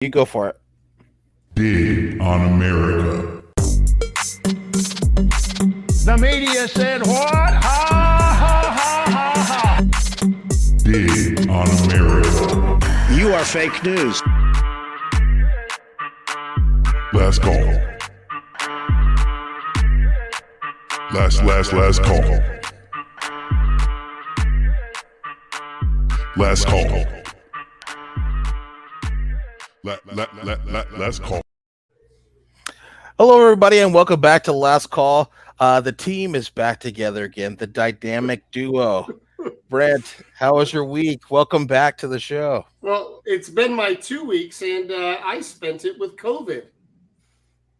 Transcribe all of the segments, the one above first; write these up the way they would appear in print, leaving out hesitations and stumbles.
You go for it. Dig on America. The media said what? Ha, ha, ha, ha, ha. Dig on America. You are fake news. Last call. Last call. Last call. Last call. Hello, everybody, and welcome back to Last Call. The team is back together again, the dynamic duo. Brent, how was your week? Welcome back to the show. Well, it's been my 2 weeks, and I spent it with COVID.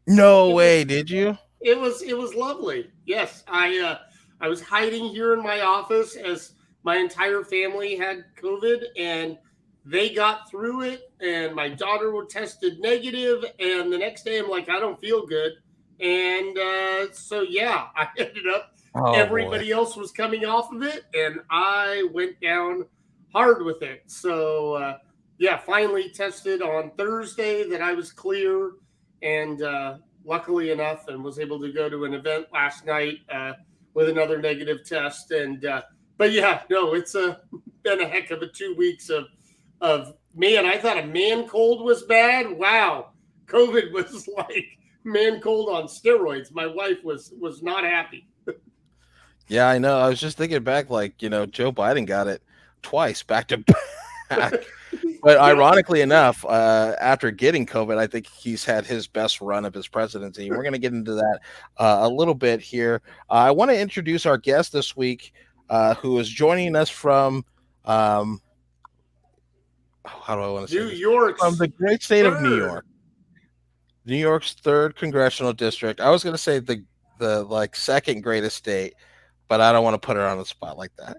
No way, did you? It was lovely. Yes, I was hiding here in my office as my entire family had COVID, and they got through it. And my daughter was tested negative, and the next day I'm like, I don't feel good, and so yeah, I ended up. Everybody else was coming off of it, and I went down hard with it. So yeah, finally tested on Thursday that I was clear, and luckily enough, and was able to go to an event last night with another negative test. And but yeah, no, it's been a heck of a 2 weeks of man. I thought a man cold was bad. Wow, COVID was like man cold on steroids. My wife was not happy. Yeah, I know. I was just thinking back, like, Joe Biden got it twice back to back. But ironically enough, after getting COVID, I think he's had his best run of his presidency. We're going to get into that a little bit here. I want to introduce our guest this week, who is joining us from, how do I want to say New York, from the great state of New York, New York's 3rd congressional district. I was going to say the like second greatest state, but I don't want to put her on the spot like that.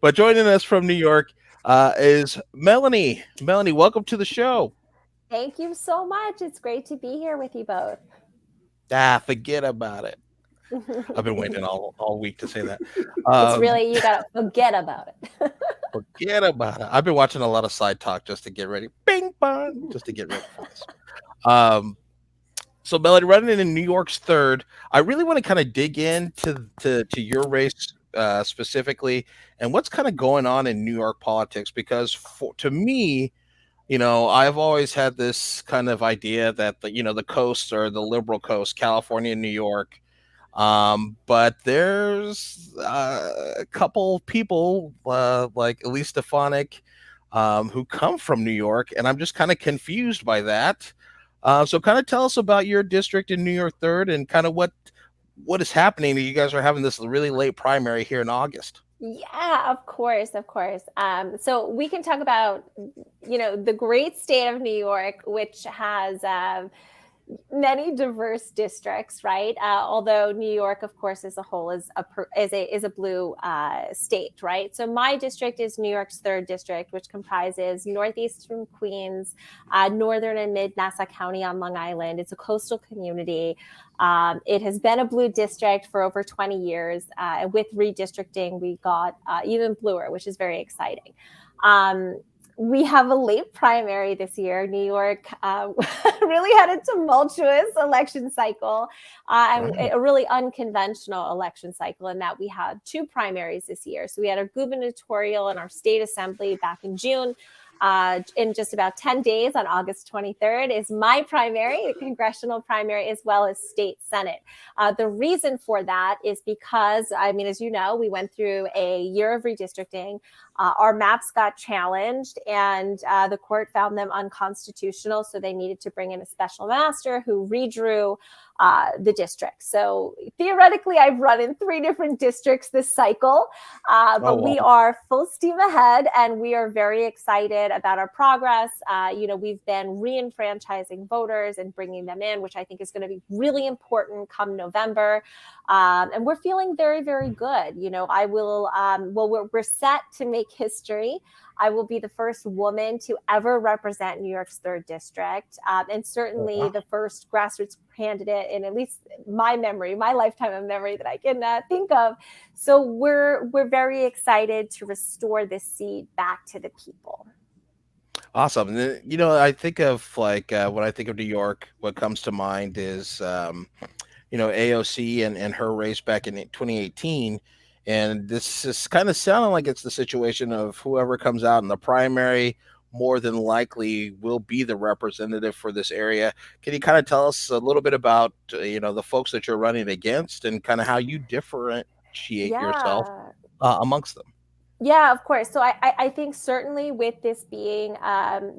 But joining us from New York is Melanie. Melanie, welcome to the show. Thank you so much. It's great to be here with you both. Forget about it. I've been waiting all week to say that. It's really, you got to forget about it. Forget about it. I've been watching a lot of Side Talk just to get ready. Bing, bong, just to get ready for this. So, Melanie, running in New York's 3rd, I really want to kind of dig into to your race specifically and what's kind of going on in New York politics, because to me, I've always had this kind of idea that the coasts are the liberal coast, California and New York. But there's a couple people like Elise Stefanik who come from New York, and I'm just kind of confused by that. So kind of tell us about your district in New York 3rd and kind of what is happening. You guys are having this really late primary here in August. Yeah, of course. So we can talk about, the great state of New York, which has many diverse districts, right? Although New York, of course, as a whole is a blue state, right? So my district is New York's 3rd district, which comprises northeastern Queens, northern and mid Nassau County on Long Island. It's a coastal community. It has been a blue district for over 20 years. With redistricting, we got even bluer, which is very exciting. We have a late primary this year. New York really had a tumultuous election cycle, and a really unconventional election cycle in that we had 2 primaries this year. So we had our gubernatorial and our state assembly back in June. In just about 10 days on August 23rd is my primary, the congressional primary, as well as state senate. The reason for that is because, as you know, we went through a year of redistricting. Our maps got challenged, and the court found them unconstitutional. So they needed to bring in a special master who redrew the district. So theoretically, I've run in 3 different districts this cycle, but we are full steam ahead, and we are very excited about our progress. We've been re-enfranchising voters and bringing them in, which I think is going to be really important come November. And we're feeling very, very good. I will, we're set to make history. I will be the first woman to ever represent New York's 3rd district, and certainly the first grassroots candidate in at least my lifetime of memory that I can think of. So we're very excited to restore this seat back to the people. Awesome. And then, you know, I think of like when I think of New York, what comes to mind is you know, AOC and her race back in 2018. And this is kind of sounding like it's the situation of whoever comes out in the primary more than likely will be the representative for this area. Can you kind of tell us a little bit about, you know, the folks that you're running against and kind of how you differentiate yourself Yeah. amongst them? Yeah, of course. So I think certainly with this being,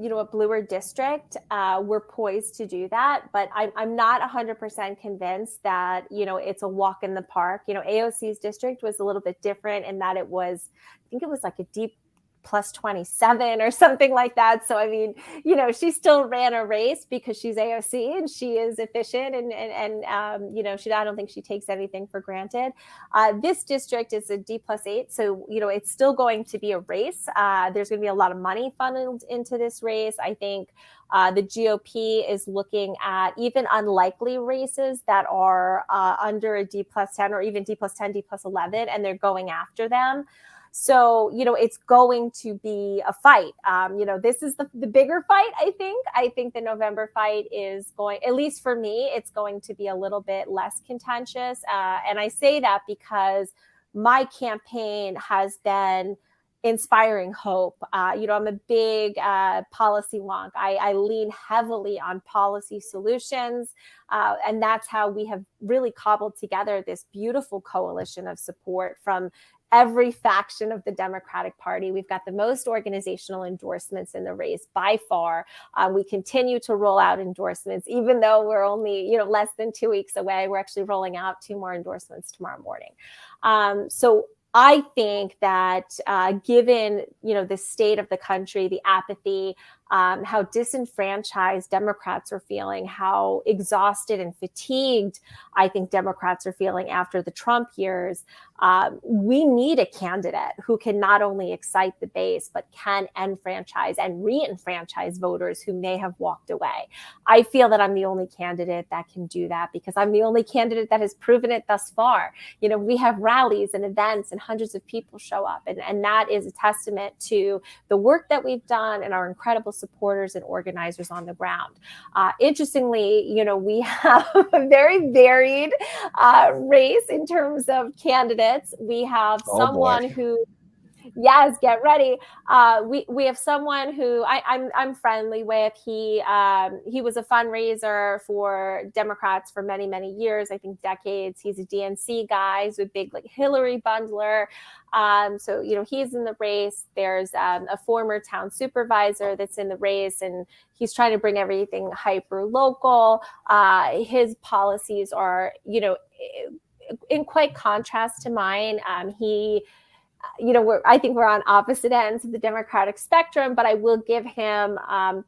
you know, a bluer district, we're poised to do that. But I'm not 100% convinced that, you know, it's a walk in the park. You know, AOC's district was a little bit different in that it was, I think it was like a deep plus 27 or something like that. So, I mean, you know, she still ran a race because she's AOC and she is efficient and you know, I don't think she takes anything for granted. This district is a D+8. So, you know, it's still going to be a race. There's going to be a lot of money funneled into this race. I think the GOP is looking at even unlikely races that are under a D+10 or even D+10, D+11, and they're going after them. So, you know, it's going to be a fight. You know, this is the bigger fight, I think. I think the November fight is going, at least for me, it's going to be a little bit less contentious. And I say that because my campaign has been inspiring hope. You know, I'm a big policy wonk. I lean heavily on policy solutions. And that's how we have really cobbled together this beautiful coalition of support from every faction of the Democratic Party. We've got the most organizational endorsements in the race by far. We continue to roll out endorsements, even though we're only, you know, less than 2 weeks away. We're actually rolling out 2 more endorsements tomorrow morning. So I think that given, you know, the state of the country, the apathy, how disenfranchised Democrats are feeling, how exhausted and fatigued I think Democrats are feeling after the Trump years, we need a candidate who can not only excite the base, but can enfranchise and re-enfranchise voters who may have walked away. I feel that I'm the only candidate that can do that because I'm the only candidate that has proven it thus far. You know, we have rallies and events and hundreds of people show up. And that is a testament to the work that we've done and our incredible supporters and organizers on the ground. Interestingly, you know, we have a very varied race in terms of candidates. We have someone who, yes, get ready. We have someone who I'm friendly with. He was a fundraiser for Democrats for many years. I think decades. He's a DNC guy. He's a big like Hillary bundler. So you know he's in the race. There's a former town supervisor that's in the race, and he's trying to bring everything hyper local. His policies are, you know, in quite contrast to mine. You know, I think we're on opposite ends of the Democratic spectrum, but I will give him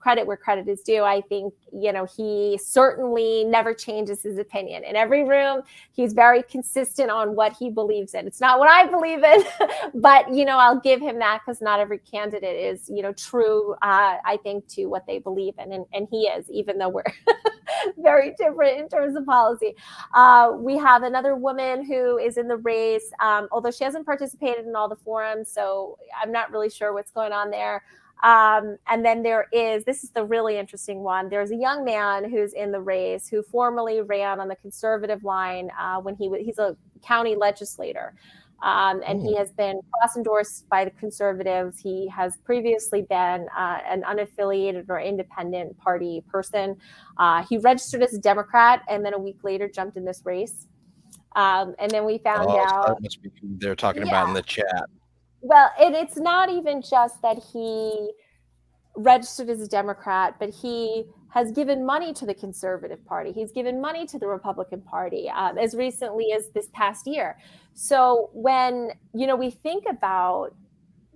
credit where credit is due. I think, you know, he certainly never changes his opinion. In every room, he's very consistent on what he believes in. It's not what I believe in, but, you know, I'll give him that because not every candidate is, you know, true, I think, to what they believe in. And he is, even though we're very different in terms of policy. We have another woman who is in the race, although she hasn't participated in all the forums, so I'm not really sure what's going on there. And then this is the really interesting one. There's a young man who's in the race who formerly ran on the conservative line when he's a county legislator. And he has been cross-endorsed by the conservatives. He has previously been an unaffiliated or independent party person. He registered as a Democrat and then a week later jumped in this race. And then we found out. So that must be who they're talking about in the chat. Well, and it's not even just that he registered as a Democrat, but he has given money to the Conservative Party. He's given money to the Republican Party as recently as this past year. So when, you know, we think about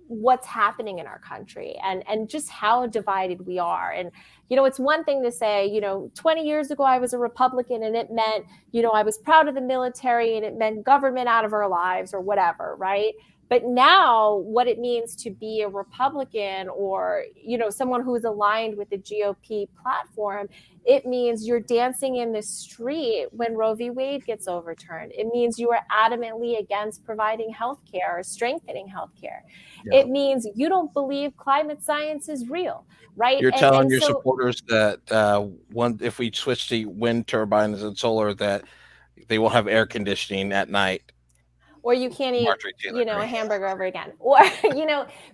what's happening in our country and just how divided we are. And, you know, it's one thing to say, you know, 20 years ago, I was a Republican and it meant, you know, I was proud of the military and it meant government out of our lives or whatever, right? But now what it means to be a Republican or, someone who is aligned with the GOP platform, it means you're dancing in the street when Roe v. Wade gets overturned. It means you are adamantly against providing health care or strengthening health care. Yeah. It means you don't believe climate science is real, right? You're telling your supporters that if we switch to wind turbines and solar, that they will have air conditioning at night. Or you can't eat, a hamburger ever again. Or,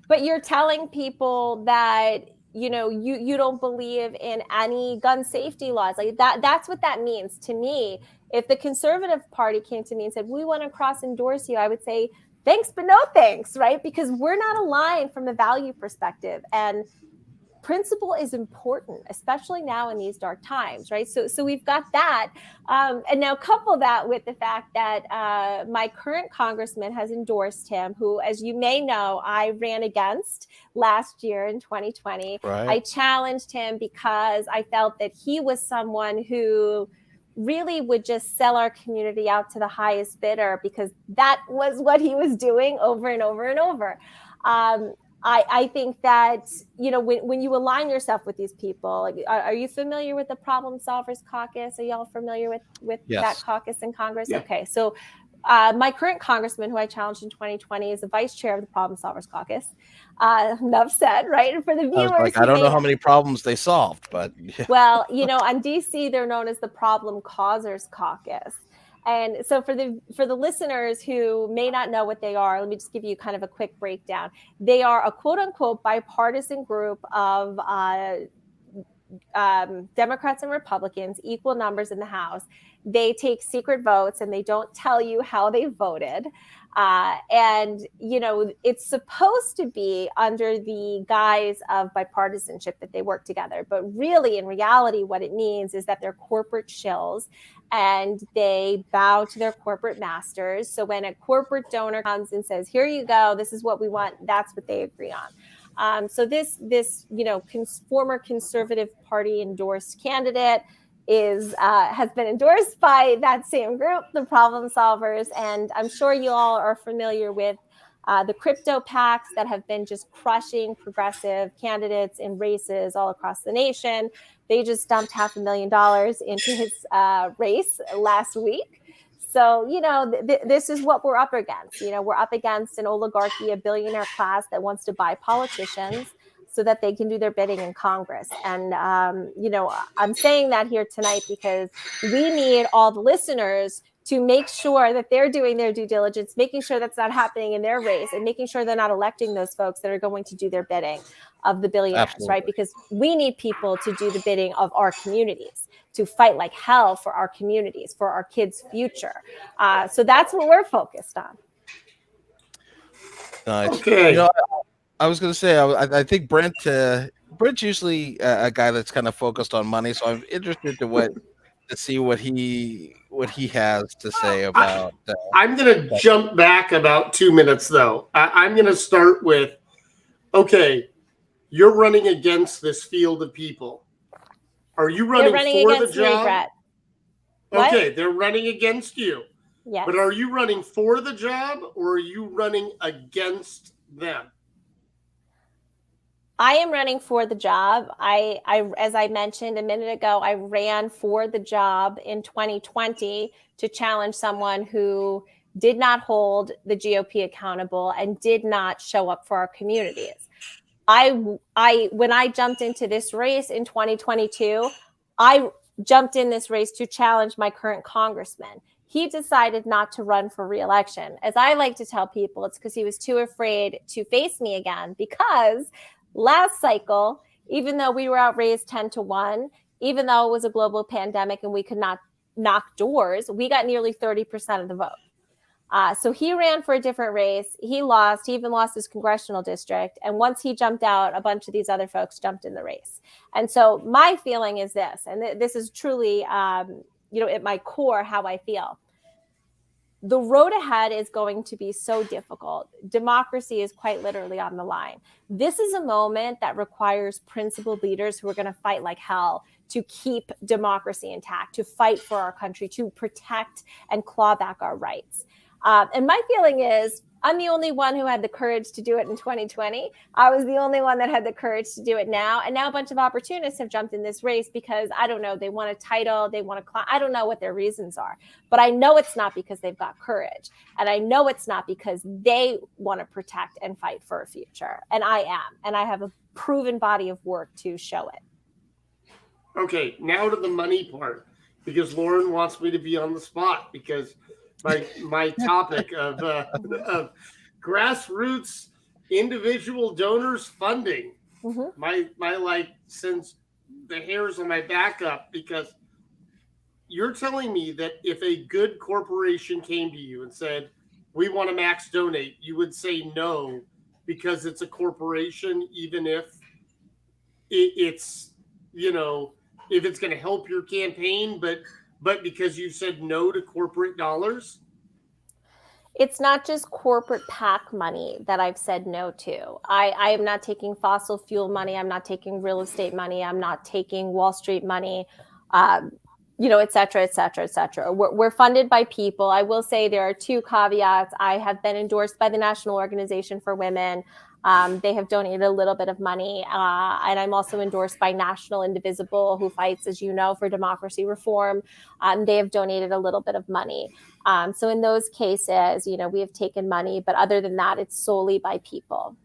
but you're telling people that, you don't believe in any gun safety laws. Like that's what that means to me. If the Conservative Party came to me and said, we want to cross-endorse you, I would say, thanks, but no thanks, right? Because we're not aligned from a value perspective. And principle is important, especially now in these dark times, right? So we've got that. And now couple that with the fact that my current congressman has endorsed him, who, as you may know, I ran against last year in 2020. Right. I challenged him because I felt that he was someone who really would just sell our community out to the highest bidder, because that was what he was doing over and over and over. I think that, when you align yourself with these people, like, are you familiar with the Problem Solvers Caucus? Are y'all familiar with Yes. that caucus in Congress? Yeah. Okay. So my current congressman, who I challenged in 2020, is the vice chair of the Problem Solvers Caucus. Enough said, right? And for the viewers, I don't know how many problems they solved, but well, on DC, they're known as the Problem Causers Caucus. And so for the listeners who may not know what they are, let me just give you kind of a quick breakdown. They are a quote unquote bipartisan group of Democrats and Republicans, equal numbers in the House. They take secret votes and they don't tell you how they voted. And it's supposed to be under the guise of bipartisanship that they work together. But really, in reality, what it means is that they're corporate shills and they bow to their corporate masters. So when a corporate donor comes and says, here you go, this is what we want, that's what they agree on. So this former Conservative Party endorsed candidate has been endorsed by that same group, the Problem Solvers. And I'm sure you all are familiar with the crypto PACs that have been just crushing progressive candidates in races all across the nation. They just dumped $500,000 into his race last week. So, this is what we're up against. We're up against an oligarchy, a billionaire class that wants to buy politicians so that they can do their bidding in Congress. And, I'm saying that here tonight because we need all the listeners to make sure that they're doing their due diligence, making sure that's not happening in their race, and making sure they're not electing those folks that are going to do their bidding of the billionaires, Absolutely. right? Because we need people to do the bidding of our communities, to fight like hell for our communities, for our kids' future. So that's what we're focused on. Nice. Okay. I was going to say, I think Brent's usually a guy that's kind of focused on money, so I'm interested to see what he has to say about that. I'm going to jump back about 2 minutes, though. I'm going to start with, okay, you're running against this field of people. Are you running for the job? Okay, they're running against you. Yes. But are you running for the job or are you running against them? I am running for the job. I as I mentioned a minute ago, I ran for the job in 2020 to challenge someone who did not hold the GOP accountable and did not show up for our communities. When I jumped into this race in 2022, I jumped in this race to challenge my current congressman. He decided not to run for re-election. As I like to tell people, it's because he was too afraid to face me again, because last cycle, even though we were outraised 10-1, even though it was a global pandemic and we could not knock doors, we got nearly 30% of the vote. So he ran for a different race. He lost. He even lost his congressional district. And once he jumped out, a bunch of these other folks jumped in the race. And so my feeling is this, and this is truly, at my core, how I feel. The road ahead is going to be so difficult. Democracy is quite literally on the line. This is a moment that requires principled leaders who are going to fight like hell to keep democracy intact, to fight for our country, to protect and claw back our rights. And my feeling is I'm the only one who had the courage to do it in 2020. I was the only one that had the courage to do it now. And now a bunch of opportunists have jumped in this race because, I don't know, they want a title, they want to, I don't know what their reasons are. But I know it's not because they've got courage. And I know it's not because they want to protect and fight for a future. And I am. And I have a proven body of work to show it. Okay, now to the money part, because Lourin wants me to be on the spot because my topic of grassroots individual donors funding. My like sends the hairs on my back up, because you're telling me that if a good corporation came to you and said, we want to max donate, you would say no because it's a corporation, even if it's, you know, if it's going to help your campaign, but because you said no to corporate dollars? It's not just corporate PAC money that I've said no to. I am not taking fossil fuel money. I'm not taking real estate money. I'm not taking Wall Street money, you know, et cetera, et cetera, et cetera. We're funded by people. I will say there are two caveats. I have been endorsed by the National Organization for Women. They have donated a little bit of money. And I'm also endorsed by National Indivisible, who fights, as you know, for democracy reform. They have donated a little bit of money. So in those cases, you know, we have taken money. But other than that, it's solely by people.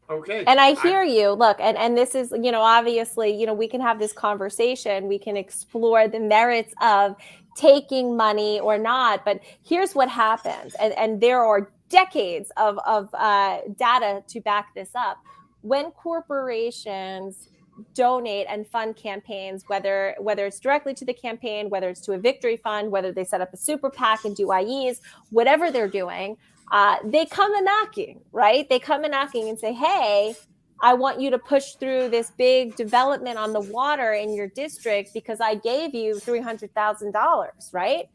Okay. And I hear you. Look, and this is, you know, obviously, you know, we can have this conversation. We can explore the merits of taking money or not. But here's what happens. And there are decades of data to back this up. When corporations donate and fund campaigns, whether it's directly to the campaign, whether it's to a victory fund, whether they set up a super PAC and do IEs, whatever they're doing, they come a knocking, right? They come a knocking and say, hey, I want you to push through this big development on the water in your district because I gave you $300,000, right?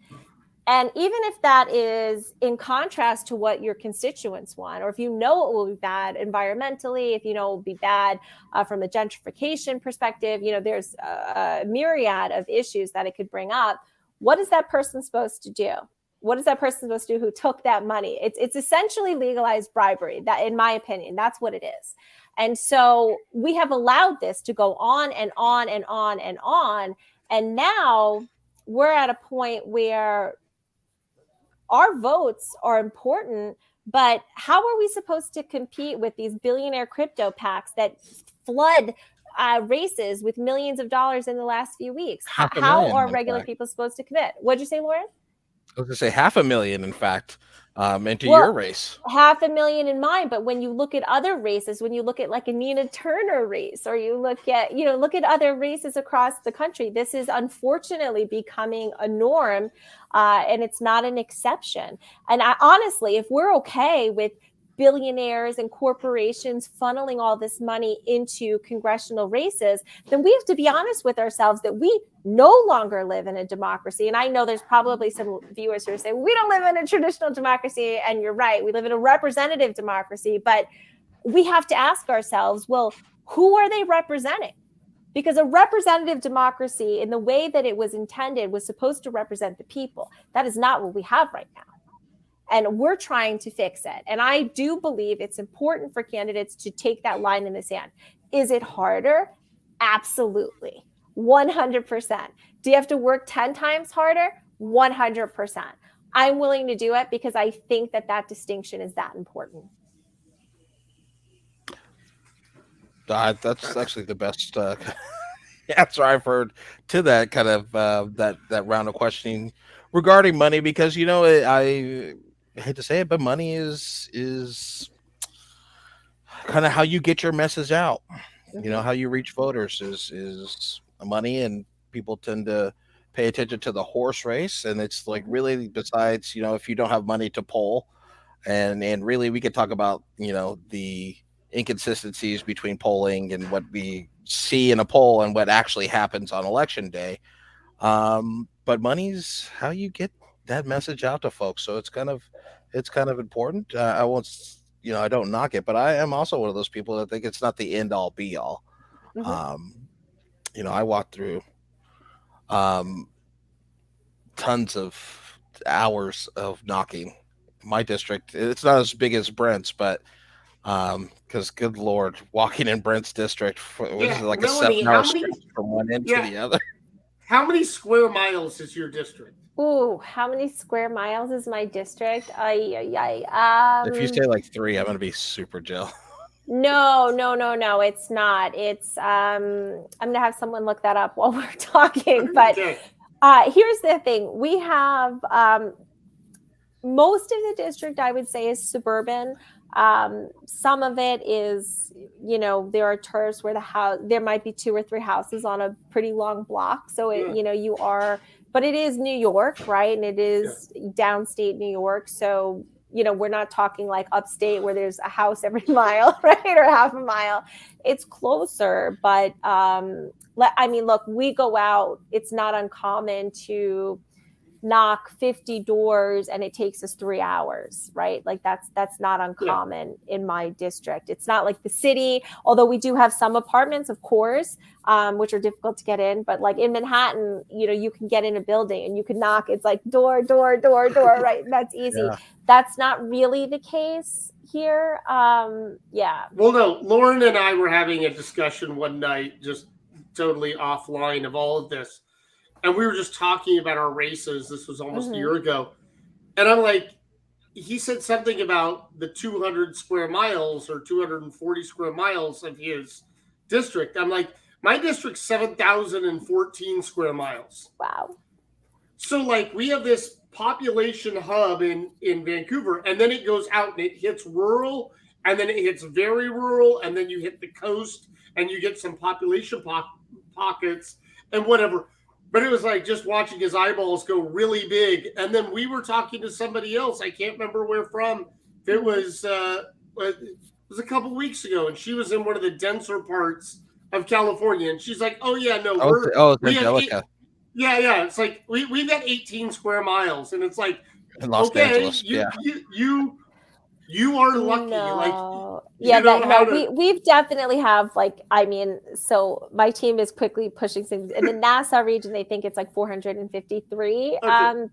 And even if that is in contrast to what your constituents want, or if you know it will be bad environmentally, if you know it will be bad from a gentrification perspective, you know, there's a myriad of issues that it could bring up. What is that person supposed to do? What is that person supposed to do who took that money? It's essentially legalized bribery. That, in my opinion, that's what it is. And so we have allowed this to go on and on and on and on. And now we're at a point where our votes are important, but how are we supposed to compete with these billionaire crypto PACs that flood races with millions of dollars in the last few weeks? How are regular people supposed to commit? What'd you say, Lourin? I was going to say 500,000, in fact, into your race. 500,000 in mine. But when you look at other races, when you look at like a Nina Turner race, or you look at, you know, look at other races across the country, this is unfortunately becoming a norm, and it's not an exception. And honestly, if we're okay with billionaires and corporations funneling all this money into congressional races, then we have to be honest with ourselves that we no longer live in a democracy. And I know there's probably some viewers who are saying, we don't live in a traditional democracy. And you're right, we live in a representative democracy. But we have to ask ourselves, well, who are they representing? Because a representative democracy, in the way that it was intended, was supposed to represent the people. That is not what we have right now. And we're trying to fix it. And I do believe it's important for candidates to take that line in the sand. Is it harder? Absolutely. 100%. Do you have to work 10 times harder? 100%. I'm willing to do it because I think that distinction is that important. That's actually the best answer I've heard to that kind of that round of questioning regarding money, because, you know, I hate to say it, but money is kind of how you get your message out. You know, how you reach voters is money, and people tend to pay attention to the horse race. And it's like, really, besides, you know, if you don't have money to poll, and really we could talk about, you know, the inconsistencies between polling and what we see in a poll and what actually happens on election day. But money's how you get that message out to folks. So it's kind of important. I won't, you know, I don't knock it, but I am also one of those people that think it's not the end all be all. You know, I walked through tons of hours of knocking. My district, it's not as big as Brent's, but because good lord, walking in Brent's district, what is Yeah, it, like a Melanie, 7 hour stretch from one end to yeah, the other? how many square miles is your district? Ooh, how many square miles is my district? Ay, ay, If you say like 3, I'm gonna be super jail. no, it's not. It's I'm gonna have someone look that up while we're talking. But Okay. here's the thing: we have most of the district, I would say, is suburban. Some of it is, there are turfs where there might be 2 or 3 houses on a pretty long block. So but it is New York, right? And it is downstate New York. So, we're not talking like upstate where there's a house every mile, right? Or half a mile. It's closer. But look, we go out. It's not uncommon to knock 50 doors and it takes us 3 hours, right? Like that's not uncommon in my district. It's not like the city, although we do have some apartments, of course, which are difficult to get in. But like in Manhattan, you can get in a building and you can knock. It's like door, right? That's easy. Yeah. That's not really the case here. Yeah. Well, no, Lourin and I were having a discussion one night, just totally offline of all of this. And we were just talking about our races. This was almost a year ago. And I'm like, he said something about the 200 square miles or 240 square miles of his district. I'm like, my district's 7,014 square miles. Wow. So like we have this population hub in Vancouver, and then it goes out and it hits rural, and then it hits very rural, and then you hit the coast and you get some population pockets and whatever. But it was like just watching his eyeballs go really big. And then we were talking to somebody else. I can't remember where from. It was a couple weeks ago, and she was in one of the denser parts of California. And she's like, "Oh yeah, no, It's Angelica yeah. It's like we've got 18 square miles, and it's like, in Los Angeles. You are lucky. No. Like, we've definitely have so my team is quickly pushing things in the Nassau region. They think it's like 453.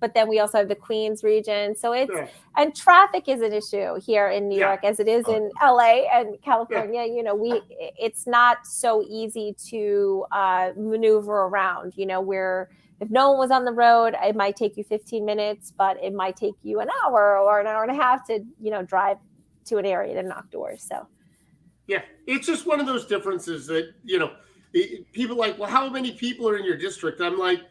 But then we also have the Queens region. So and traffic is an issue here in New York as it is in LA and California. It's not so easy to maneuver around. If no one was on the road, it might take you 15 minutes, but it might take you an hour or an hour and a half to, drive to an area to knock doors. So, yeah, it's just one of those differences that, people like, well, how many people are in your district? I'm like,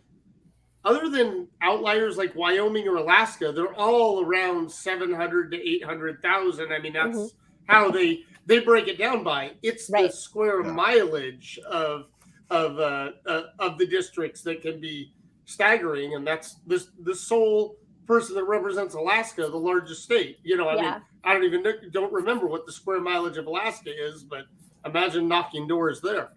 other than outliers like Wyoming or Alaska, they're all around 700 to 800,000. I mean, that's how they break it down by. It's the square mileage of the districts that can be staggering, and that's the sole person that represents Alaska, the largest state. I mean, I don't remember what the square mileage of Alaska is, but imagine knocking doors there.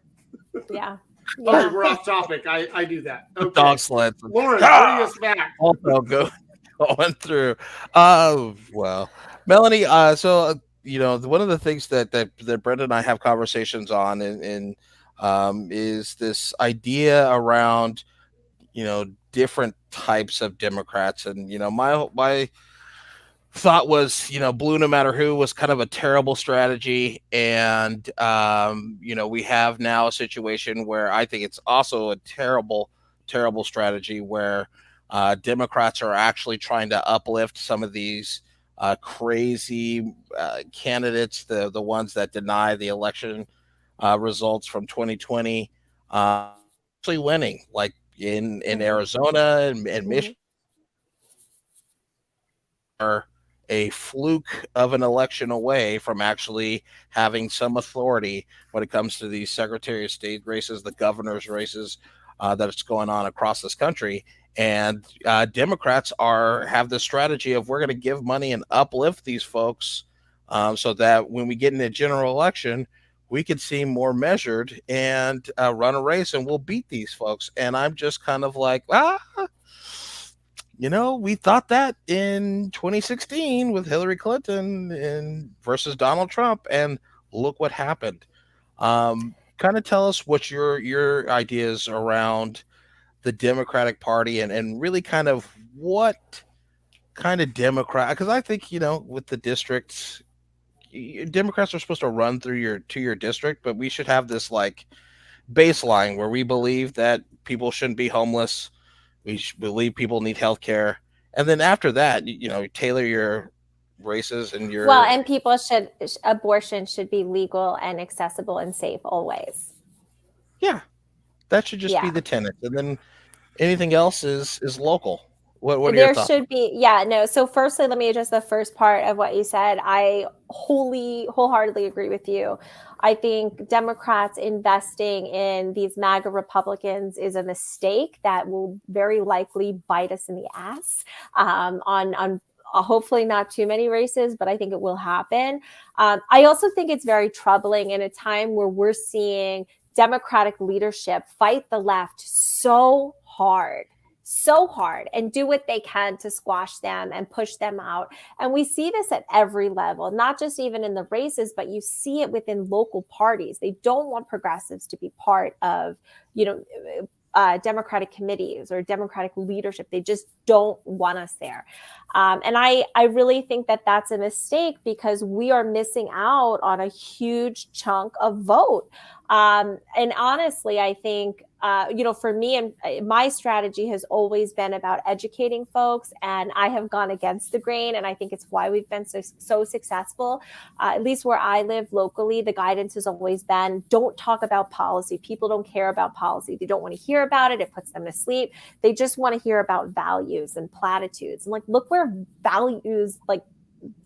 Yeah. All right, we're off topic. I do that. Okay. Dog sleds. Lourin, bring us back. Also going through. Well, Melanie. So one of the things that Brent and I have conversations on is this idea around different types of Democrats, and my thought was blue no matter who was kind of a terrible strategy, and we have now a situation where I think it's also a terrible strategy where Democrats are actually trying to uplift some of these crazy candidates, the ones that deny the election results from 2020, actually winning, like in Arizona and Michigan, are a fluke of an election away from actually having some authority when it comes to these Secretary of State races, the governor's races that's going on across this country. And Democrats have the strategy of, we're going to give money and uplift these folks so that when we get in a general election, we could seem more measured and run a race, and we'll beat these folks. And I'm just kind of like, we thought that in 2016 with Hillary Clinton versus Donald Trump, and look what happened. Kind of tell us what your ideas around the Democratic Party and really kind of what kind of Democrat, because I think, with the districts, Democrats are supposed to run through your district, but we should have this like baseline where we believe that people shouldn't be homeless. We believe people need health care. And then after that, tailor your races and your. Well, and abortion should be legal and accessible and safe always. Yeah, that should just be the tenet. And then anything else is local. What are your thoughts? There should be, no. So firstly, let me address the first part of what you said. I wholeheartedly agree with you. I think Democrats investing in these MAGA Republicans is a mistake that will very likely bite us in the ass on hopefully not too many races, but I think it will happen. I also think it's very troubling in a time where we're seeing Democratic leadership fight the left so hard and do what they can to squash them and push them out. And we see this at every level, not just even in the races, but you see it within local parties. They don't want progressives to be part of, Democratic committees or Democratic leadership. They just don't want us there. And I really think that that's a mistake because we are missing out on a huge chunk of vote. And honestly, I think, for me, and my strategy has always been about educating folks, and I have gone against the grain. And I think it's why we've been so successful. At least where I live locally, the guidance has always been, don't talk about policy. People don't care about policy. They don't want to hear about it. It puts them to sleep. They just want to hear about values and platitudes. And like, look where values, like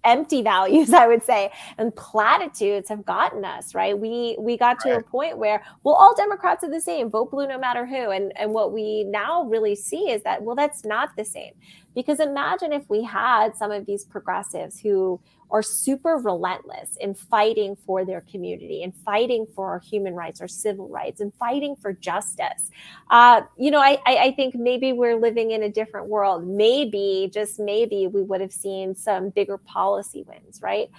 empty values, I would say, and platitudes have gotten us, right? We got to a point where, well, all Democrats are the same, vote blue no matter who. And what we now really see is that, well, that's not the same. Because imagine if we had some of these progressives who are super relentless in fighting for their community and fighting for our human rights, our civil rights, and fighting for justice. I think maybe we're living in a different world. Maybe, just maybe, we would have seen some bigger policy wins, right?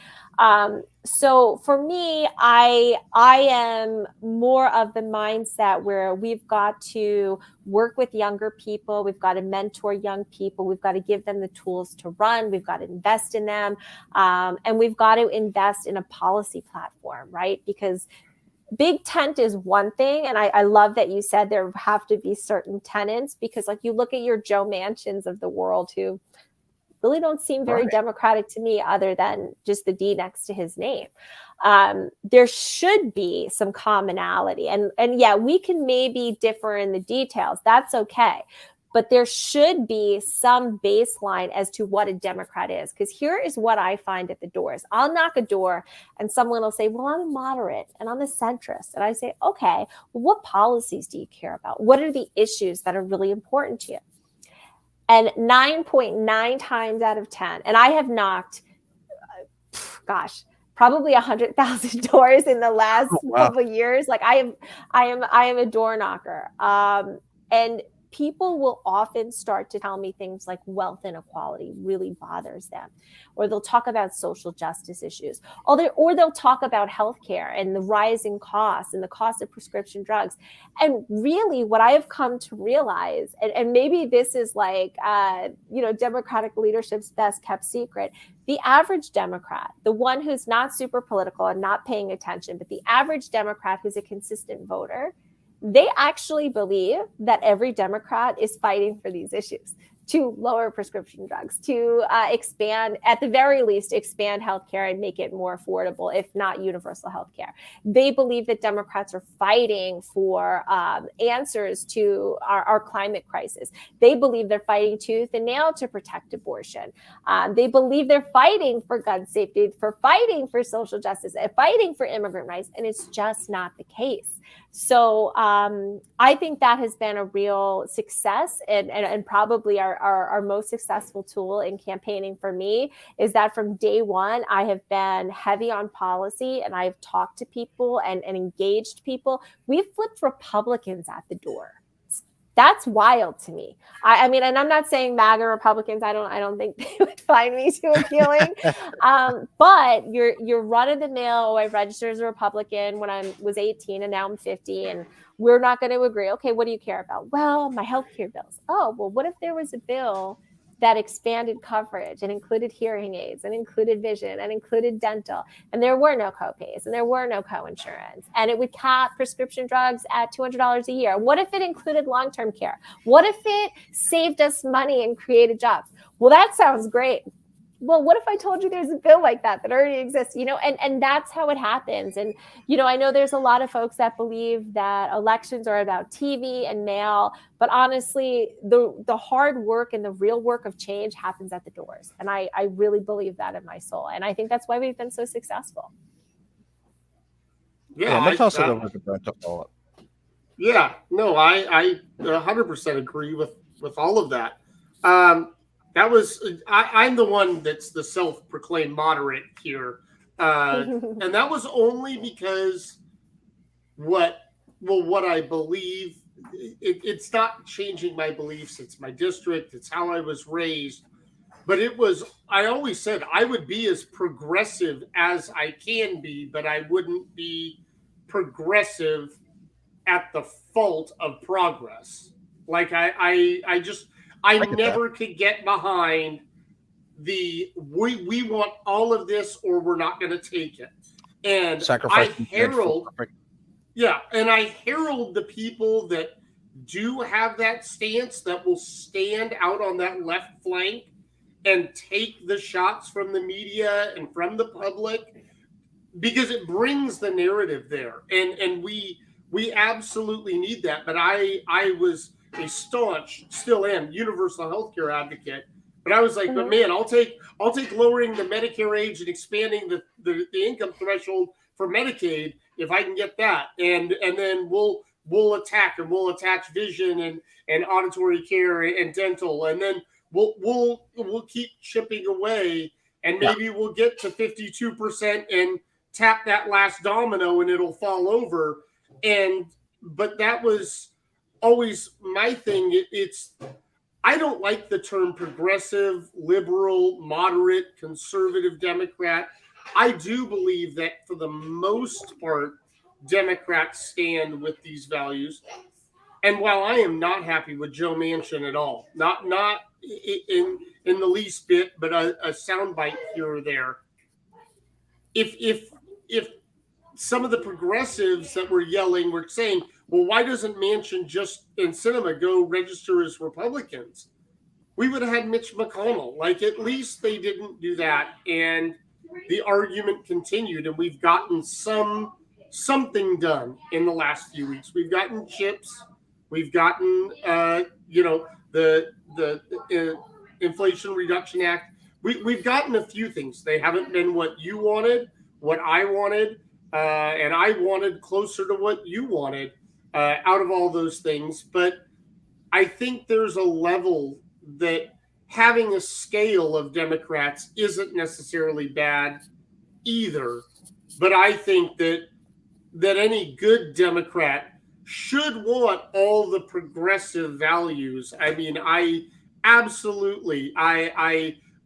So for me, I am more of the mindset where we've got to work with younger people. We've got to mentor young people. We've got to give them the tools to run. We've got to invest in them. And we've got to invest in a policy platform, right? Because big tent is one thing. And I love that you said there have to be certain tenants, because like you look at your Joe Manchins of the world who really don't seem very Democratic to me, other than just the D next to his name. There should be some commonality. And yeah, we can maybe differ in the details. That's okay. But there should be some baseline as to what a Democrat is. Because here is what I find at the doors. I'll knock a door and someone will say, well, I'm a moderate and I'm a centrist. And I say, okay, well, what policies do you care about? What are the issues that are really important to you? And 9.9 times out of 10, and I have knocked, probably 100,000 doors in the last couple of years. Like I am a door knocker. And people will often start to tell me things like wealth inequality really bothers them, or they'll talk about social justice issues, or they'll talk about healthcare and the rising costs and the cost of prescription drugs. And really what I have come to realize, and maybe this is like, Democratic leadership's best kept secret, the average Democrat, the one who's not super political and not paying attention, but the average Democrat who's a consistent voter, they actually believe that every Democrat is fighting for these issues, to lower prescription drugs, to expand, at the very least, expand healthcare and make it more affordable, if not universal healthcare. They believe that Democrats are fighting for answers to our climate crisis. They believe they're fighting tooth and nail to protect abortion. They believe they're fighting for gun safety, for fighting for social justice, and fighting for immigrant rights, and it's just not the case. So I think that has been a real success, and probably our most successful tool in campaigning for me is that from day one, I have been heavy on policy, and I've talked to people and engaged people. We've flipped Republicans at the door. That's wild to me. I mean, and I'm not saying MAGA Republicans. I don't think they would find me too appealing. But you're run of the mill. I registered as a Republican when I was 18, and now I'm 50, and we're not going to agree. Okay, what do you care about? Well, my healthcare bills. Oh, well, what if there was a bill that expanded coverage and included hearing aids and included vision and included dental, and there were no copays and there were no coinsurance, and it would cap prescription drugs at $200 a year? What if it included long-term care? What if it saved us money and created jobs? Well, that sounds great. Well, what if I told you there's a bill like that already exists, and that's how it happens. And, I know there's a lot of folks that believe that elections are about TV and mail, but honestly, the hard work and the real work of change happens at the doors. And I really believe that in my soul. And I think that's why we've been so successful. Yeah, let's also go with the Brent to follow up. Yeah, no, I 100% agree with all of that. I'm the one that's the self-proclaimed moderate here. And that was only because what I believe, it's not changing my beliefs. It's my district. It's how I was raised. But I always said I would be as progressive as I can be, but I wouldn't be progressive at the fault of progress. Like I never could get behind we want all of this or we're not going to take it. And I herald the people that do have that stance, that will stand out on that left flank and take the shots from the media and from the public, because it brings the narrative there. And we absolutely need that. But I was a staunch, still am, universal healthcare advocate. But I was like, but man, I'll take lowering the Medicare age and expanding the income threshold for Medicaid if I can get that. And then we'll attach vision and auditory care and dental, and then we'll keep chipping away, and maybe we'll get to 52% and tap that last domino and it'll fall over. But that was always my thing. I don't like the term progressive, liberal, moderate, conservative Democrat. I do believe that for the most part, Democrats stand with these values. And while I am not happy with Joe Manchin at all, not in the least bit, but a soundbite here or there, if some of the progressives that were yelling were saying, well, why doesn't Manchin just in cinema go register as Republicans? We would have had Mitch McConnell. Like, at least they didn't do that. And the argument continued, and we've gotten something done in the last few weeks. We've gotten chips. We've gotten, the Inflation Reduction Act. We've gotten a few things. They haven't been what you wanted, what I wanted, and I wanted closer to what you wanted out of all those things. But I think there's a level that having a scale of Democrats isn't necessarily bad either. But I think that any good Democrat should want all the progressive values. I mean, I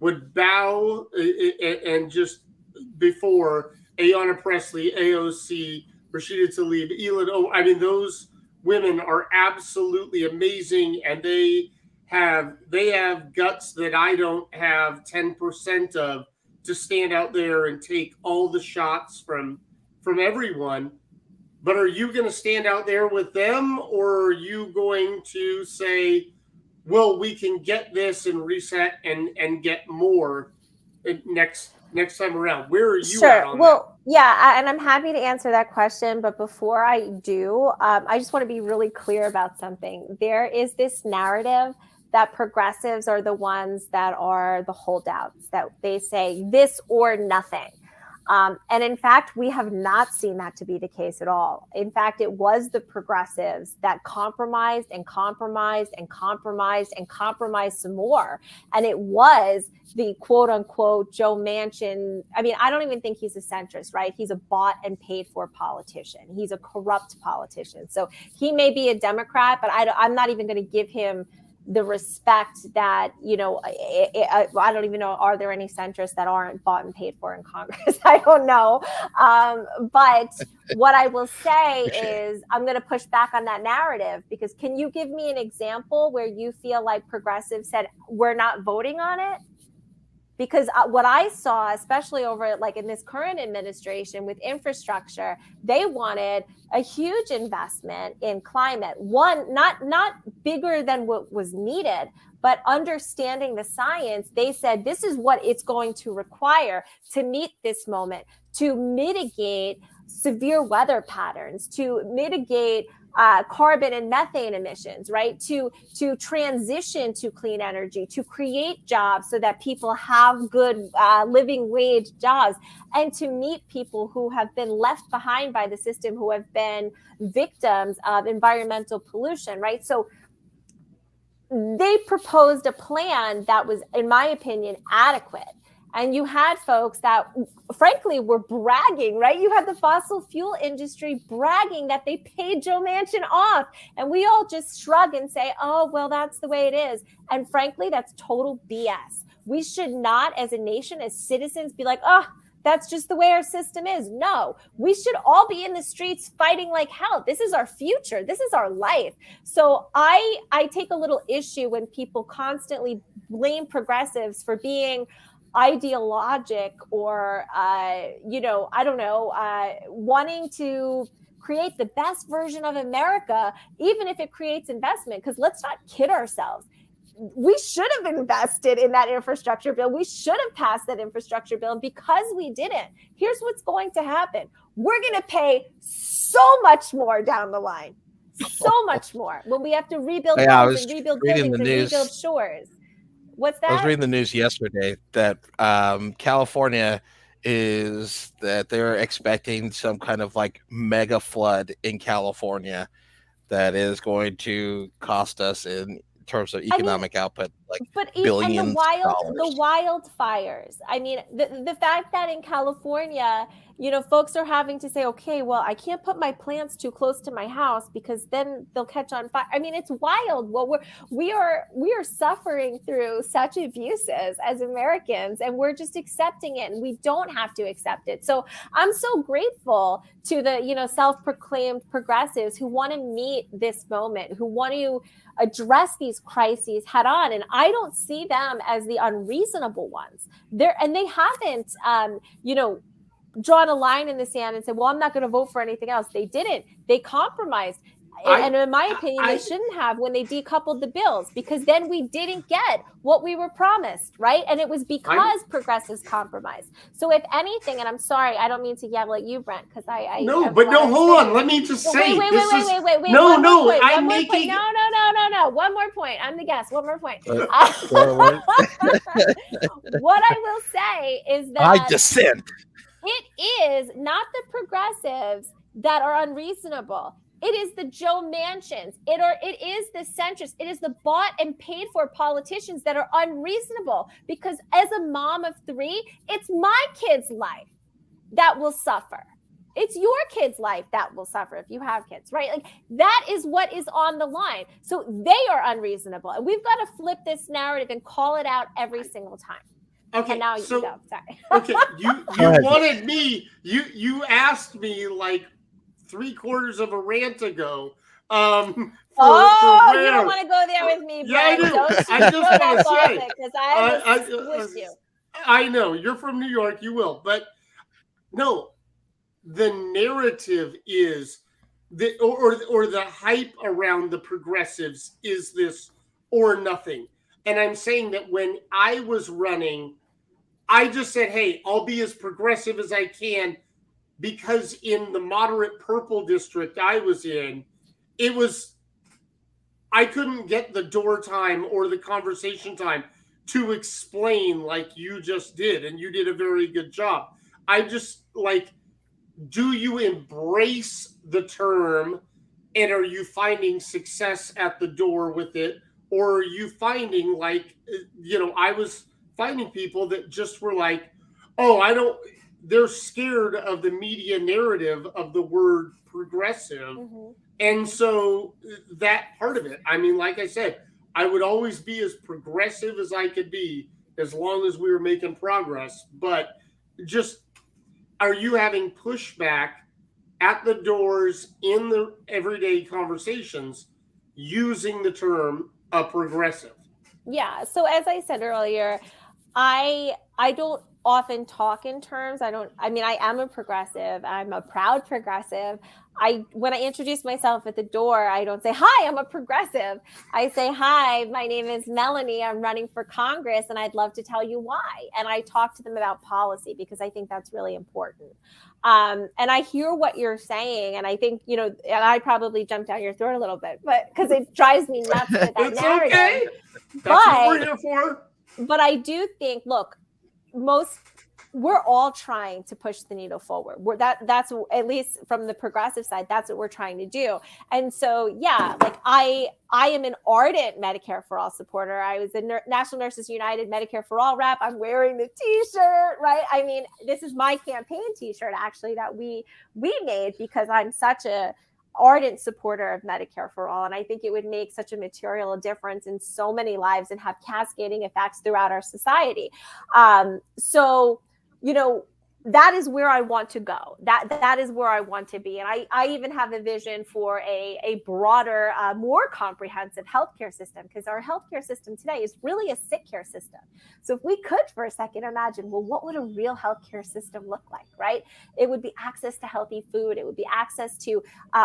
would bow and just before Ayanna Pressley, AOC, Rashida Tlaib, Elin, those women are absolutely amazing, and they have guts that I don't have 10% of, to stand out there and take all the shots from everyone. But are you going to stand out there with them, or are you going to say, well, we can get this and reset and get more next time around? Where are you at on that? Yeah, and I'm happy to answer that question. But before I do, I just want to be really clear about something. There is this narrative that progressives are the ones that are the holdouts, that they say this or nothing. And in fact, we have not seen that to be the case at all. In fact, it was the progressives that compromised and compromised and compromised and compromised some more. And it was the quote unquote Joe Manchin. I mean, I don't even think he's a centrist, right? He's a bought and paid for politician. He's a corrupt politician. So he may be a Democrat, but I'm not even going to give him the respect that, I don't even know, are there any centrists that aren't bought and paid for in Congress? I don't know. But what I will say is I'm going to push back on that narrative, because can you give me an example where you feel like progressives said, we're not voting on it? Because what I saw, especially over like in this current administration with infrastructure, they wanted a huge investment in climate. One, not bigger than what was needed, but understanding the science. They said this is what it's going to require to meet this moment, to mitigate severe weather patterns, to mitigate carbon and methane emissions, right? To transition to clean energy, to create jobs so that people have good living wage jobs, and to meet people who have been left behind by the system, who have been victims of environmental pollution, right? So they proposed a plan that was, in my opinion, adequate. And you had folks that, frankly, were bragging, right? You had the fossil fuel industry bragging that they paid Joe Manchin off. And we all just shrug and say, oh, well, that's the way it is. And frankly, that's total BS. We should not, as a nation, as citizens, be like, oh, that's just the way our system is. No, we should all be in the streets fighting like hell. This is our future. This is our life. So I take a little issue when people constantly blame progressives for being ideologic or, wanting to create the best version of America, even if it creates investment. Because let's not kid ourselves. We should have invested in that infrastructure bill. We should have passed that infrastructure bill. And because we didn't, here's what's going to happen. We're going to pay so much more down the line. So much more when we have to rebuild homes and rebuild buildings and rebuild shores. What's that? I was reading the news yesterday that California is that they're expecting some kind of like mega flood in California that is going to cost us in terms of economic output, like billions and the wildfires. I mean, the fact that in California, folks are having to say, okay, well, I can't put my plants too close to my house because then they'll catch on fire. I mean, it's wild. Well, we are suffering through such abuses as Americans, and we're just accepting it, and we don't have to accept it. So I'm so grateful to the, self-proclaimed progressives who want to meet this moment, who want to address these crises head on. And I don't see them as the unreasonable ones. They haven't, drawn a line in the sand and said, well, I'm not going to vote for anything else. They didn't. They compromised. And in my opinion, they shouldn't have when they decoupled the bills, because then we didn't get what we were promised, right? And it was because progressives compromised. So if anything, and I'm sorry, I don't mean to yell at you, Brent, because hold on. Let me just say. Wait. No, One more point. I'm the guest. One more point. What I will say is that I dissent. It is not the progressives that are unreasonable. It is the Joe Manchins. It is the centrists. It is the bought and paid for politicians that are unreasonable. Because as a mom of 3, it's my kid's life that will suffer. It's your kid's life that will suffer if you have kids, right? Like that is what is on the line. So they are unreasonable. And we've got to flip this narrative and call it out every single time. Okay, and now you go. Sorry. Okay, you wanted me. You asked me like 3/4 of a rant ago. You don't want to go there with me, Brent. Yeah, I do. I just want to say because I wish you. I know you're from New York. You will, but no, the narrative is that, or the hype around the progressives is this or nothing. And I'm saying that when I was running, I just said, hey, I'll be as progressive as I can, because in the moderate purple district I was in, I couldn't get the door time or the conversation time to explain like you just did. And you did a very good job. I just do you embrace the term, and are you finding success at the door with it? Or are you finding I was finding people that just were like, they're scared of the media narrative of the word progressive. Mm-hmm. And so that part of it, I mean, like I said, I would always be as progressive as I could be as long as we were making progress. But just, are you having pushback at the doors in the everyday conversations using the term a progressive? Yeah. So as I said earlier, I don't often talk in terms. I mean, I am a progressive. I'm a proud progressive. When I introduce myself at the door, I don't say, "Hi, I'm a progressive." I say, "Hi, my name is Melanie. I'm running for Congress and I'd love to tell you why." And I talk to them about policy because I think that's really important. And I hear what you're saying. And I think, and I probably jumped down your throat a little bit, but because it drives me nuts with that It's narrative. okay. That's what we're here for. But I do think, look, we're all trying to push the needle forward. That's at least from the progressive side, that's what we're trying to do. And so, yeah, like I am an ardent Medicare for All supporter. I was a National Nurses United Medicare for All rep. I'm wearing the T-shirt, right? I mean, this is my campaign T-shirt actually that we made because I'm such a ardent supporter of Medicare for All. And I think it would make such a material difference in so many lives and have cascading effects throughout our society. So, that is where I want to go. That is where I want to be. And I even have a vision for a broader, more comprehensive healthcare system, because our healthcare system today is really a sick care system. So if we could for a second imagine, well, what would a real healthcare system look like, right? It would be access to healthy food. It would be access to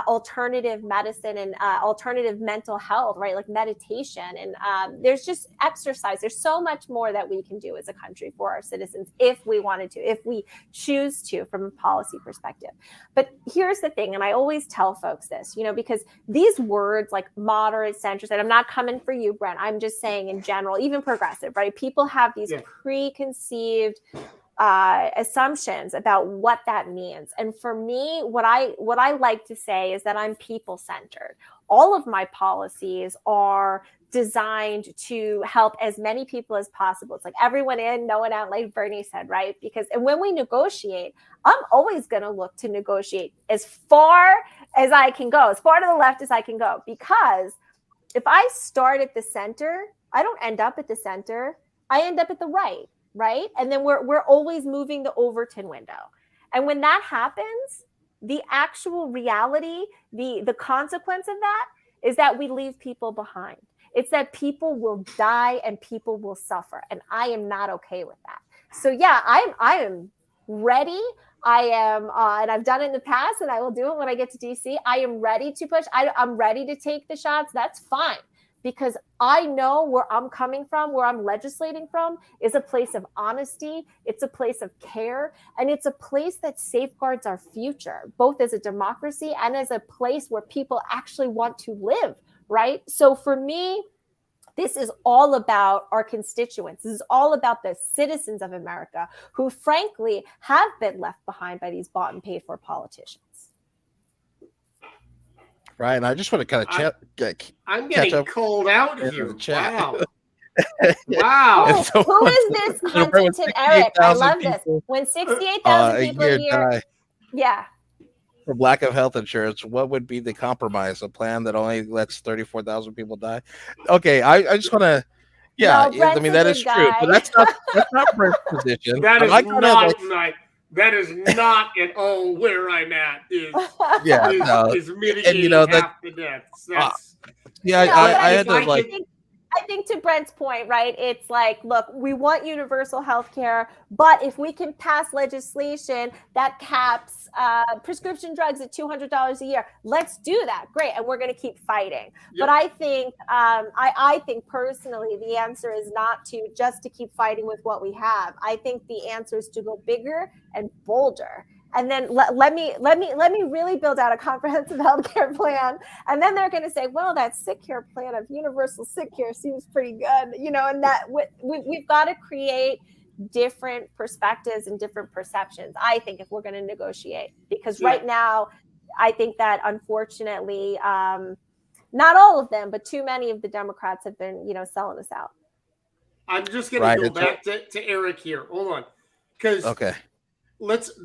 alternative medicine and alternative mental health, right? Like meditation. And there's just exercise. There's so much more that we can do as a country for our citizens if we wanted to, if we choose to from a policy perspective. But here's the thing, and I always tell folks this, because these words like moderate, centrist, and I'm not coming for you, Brent, I'm just saying in general, even progressive, right? People have these preconceived assumptions about what that means. And for me, what I like to say is that I'm people-centered. All of my policies are designed to help as many people as possible. It's like everyone in, no one out, like Bernie said, right? And when we negotiate, I'm always going to look to negotiate as far as I can go, as far to the left as I can go. Because if I start at the center, I don't end up at the center. I end up at the right? And then we're always moving the Overton window. And when that happens, the actual reality, the consequence of that is that we leave people behind. It's that people will die and people will suffer. And I am not okay with that. So yeah, I am ready. I am, and I've done it in the past and I will do it when I get to DC. I am ready to push. I'm ready to take the shots. That's fine. Because I know where I'm coming from, where I'm legislating from, is a place of honesty. It's a place of care. And it's a place that safeguards our future, both as a democracy and as a place where people actually want to live, right? So for me, this is all about our constituents. This is all about the citizens of America who, frankly, have been left behind by these bought and paid for politicians. Right, and I just want to kind of I'm getting called out here. Wow. Wow. Wow. So, who is this Huntington Eric? I love this. When 68,000 people a year. Yeah. For lack of health insurance, what would be the compromise? A plan that only lets 34,000 people die? Okay, I just want to. Yeah, no, I mean that is true, but that's not Brent's position. That is that is not at all where I'm at. Is mitigating half the deaths. I had to like. I think to Brent's point, right? It's like, look, we want universal health care, but if we can pass legislation that caps prescription drugs at $200 a year, let's do that. Great. And we're going to keep fighting. Yep. But I think, I think personally, the answer is not to just to keep fighting with what we have. I think the answer is to go bigger and bolder. And then let me really build out a comprehensive healthcare plan. And then they're going to say, well, that sick care plan of universal sick care seems pretty good, and that we've got to create different perspectives and different perceptions, I think, if we're going to negotiate. Because right now, I think that unfortunately, not all of them, but too many of the Democrats have been, selling us out. I'm just going to go back to Eric here. Hold on. Because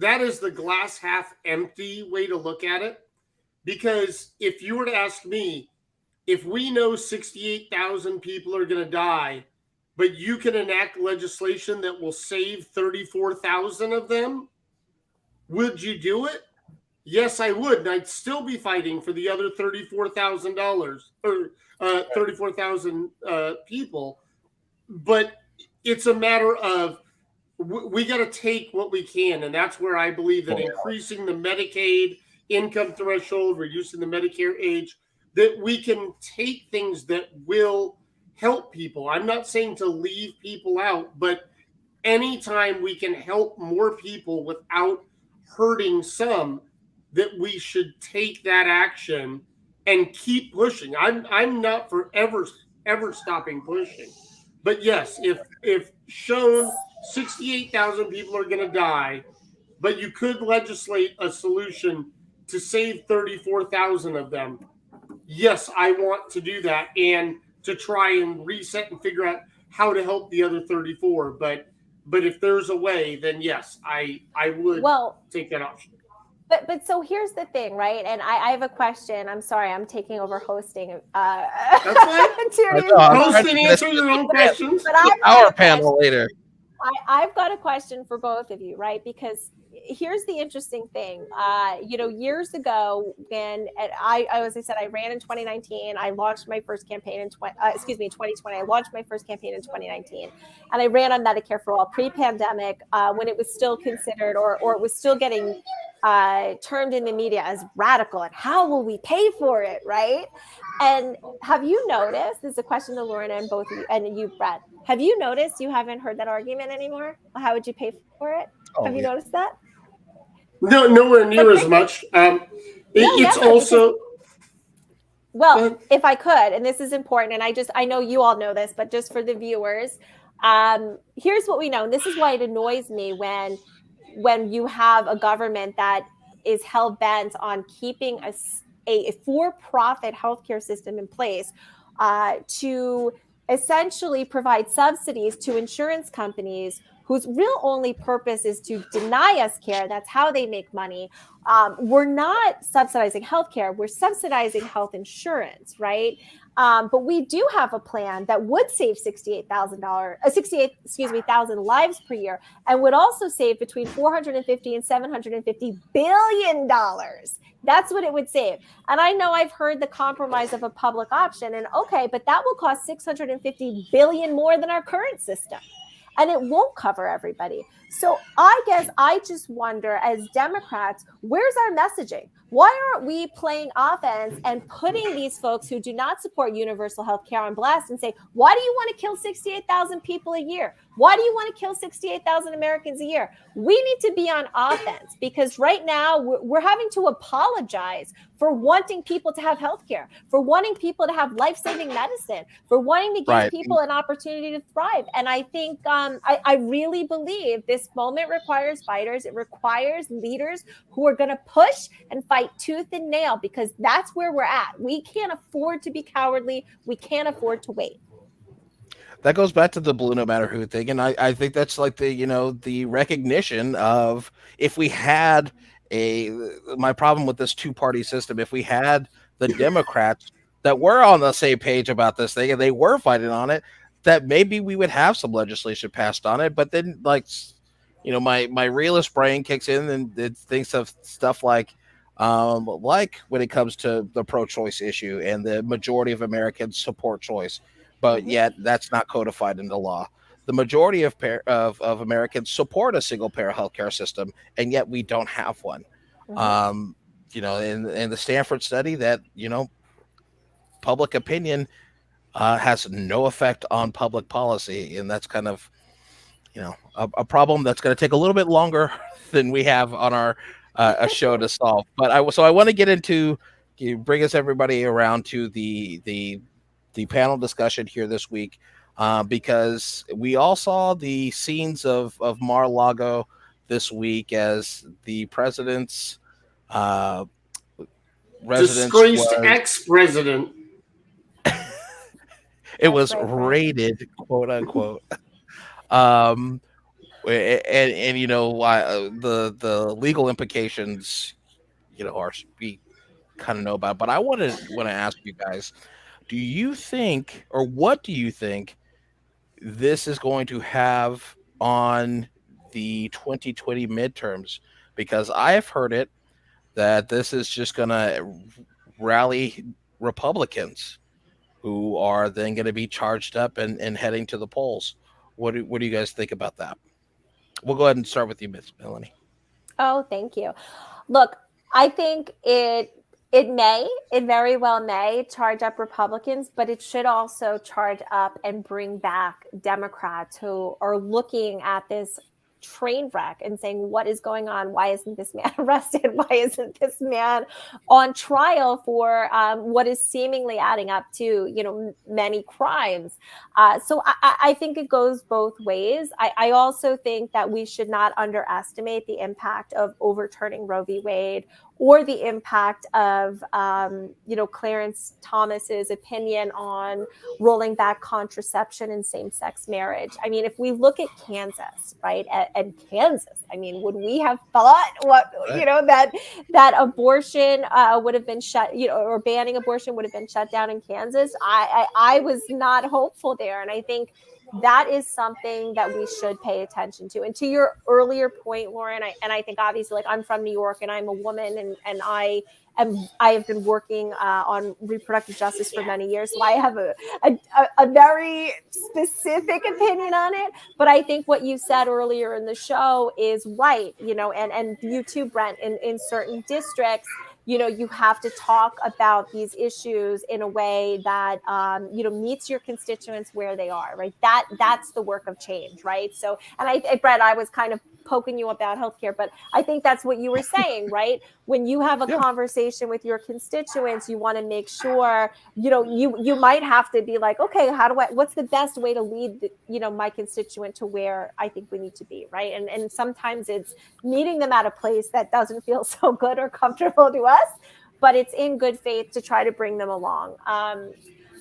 that is the glass half empty way to look at it. Because if you were to ask me, if we know 68,000 people are going to die, but you can enact legislation that will save 34,000 of them, would you do it? Yes, I would, and I'd still be fighting for the other $34,000 or 34,000 people. But it's a matter of we got to take what we can, and that's where I believe that increasing the Medicaid income threshold, reducing the Medicare age, that we can take things that will help people. I'm not saying to leave people out, but anytime we can help more people without hurting some, that we should take that action and keep pushing. I'm not forever ever stopping pushing. But yes, if shown 68,000 people are going to die, but you could legislate a solution to save 34,000 of them, yes, I want to do that and to try and reset and figure out how to help the other 34. But if there's a way, then yes, I would take that option. But so here's the thing, right? And I have a question. I'm sorry, I'm taking over hosting. That's fine. Host and answer your own questions. But our panel later. I've got a question for both of you, right? Because here's the interesting thing. Years ago, when as I said, I ran in 2019. I launched my first campaign in 2020. I launched my first campaign in 2019, and I ran on Medicare for All pre-pandemic, when it was still considered, or it was still getting termed in the media as radical. And how will we pay for it, right? And have you noticed? This is a question to Lourin and both of you, and you, Brett. Have you noticed you haven't heard that argument anymore? How would you pay for it? Have you noticed that? No, nowhere near as much. It's also. Well, if I could, and this is important, and I know you all know this, but just for the viewers, here's what we know. And this is why it annoys me when you have a government that is hell-bent on keeping a for-profit healthcare system in place to essentially provide subsidies to insurance companies whose real only purpose is to deny us care. That's how they make money. We're not subsidizing healthcare. We're subsidizing health insurance, right? But we do have a plan that would save thousand lives per year, and would also save between $450 and $750 billion. That's what it would save. And I know I've heard the compromise of a public option, and okay, but that will cost $650 billion more than our current system. And it won't cover everybody. So I guess I just wonder, as Democrats, where's our messaging? Why aren't we playing offense and putting these folks who do not support universal health care on blast and say, why do you want to kill 68,000 people a year? Why do you want to kill 68,000 Americans a year? We need to be on offense, because right now we're having to apologize for wanting people to have health care, for wanting people to have life-saving medicine, for wanting to give people an opportunity to thrive. And I think I really believe this moment requires fighters. It requires leaders who are going to push and fight tooth and nail, because that's where we're at. We can't afford to be cowardly. We can't afford to wait. That goes back to the blue no matter who thing. And I think that's like the recognition of, if we had my problem with this two-party system, if we had the Democrats that were on the same page about this thing and they were fighting on it, that maybe we would have some legislation passed on it. But then, my realist brain kicks in and it thinks of stuff like when it comes to the pro-choice issue, and the majority of Americans support choice, but yet that's not codified into law. The majority of Americans support a single-payer healthcare system, and yet we don't have one. In the Stanford study, that public opinion has no effect on public policy, and that's kind of a problem that's going to take a little bit longer than we have on our a show to solve. But I want to get into, bring us everybody around to the panel discussion here this week, because we all saw the scenes of Mar-a-Lago this week as the president's residence disgraced ex-president. It was raided, quote unquote. And the legal implications, we kind of know about. But I want to ask you guys, Do you think, or what do you think, this is going to have on the 2020 midterms? Because I have heard it that this is just going to rally Republicans who are then going to be charged up and heading to the polls. What do you guys think about that? We'll go ahead and start with you, Miss Melanie. Oh, thank you. Look, I think it very well may charge up Republicans, but it should also charge up and bring back Democrats who are looking at this train wreck and saying, what is going on? Why isn't this man arrested? Why isn't this man on trial for what is seemingly adding up to, many crimes? So I think it goes both ways. I also think that we should not underestimate the impact of overturning Roe v. Wade or the impact of, Clarence Thomas's opinion on rolling back contraception and same-sex marriage. I mean, if we look at Kansas, right, and Kansas, I mean, would we have thought that abortion would have been shut, or banning abortion would have been shut down in Kansas? I was not hopeful there, and I think that is something that we should pay attention to. And to your earlier point, Lourin, I think obviously, like, I'm from New York and I'm a woman, and I have been working on reproductive justice for many years, so I have a very specific opinion on it. But I think what you said earlier in the show is right, and you too, Brent, in certain districts, you have to talk about these issues in a way that, meets your constituents where they are, right? That's the work of change, right? So, and Brett, I was kind of poking you about healthcare, but I think that's what you were saying, right? When you have a conversation with your constituents, you want to make sure, you might have to be like, okay, what's the best way to lead, my constituent to where I think we need to be, right? And sometimes it's meeting them at a place that doesn't feel so good or comfortable to us, but it's in good faith to try to bring them along.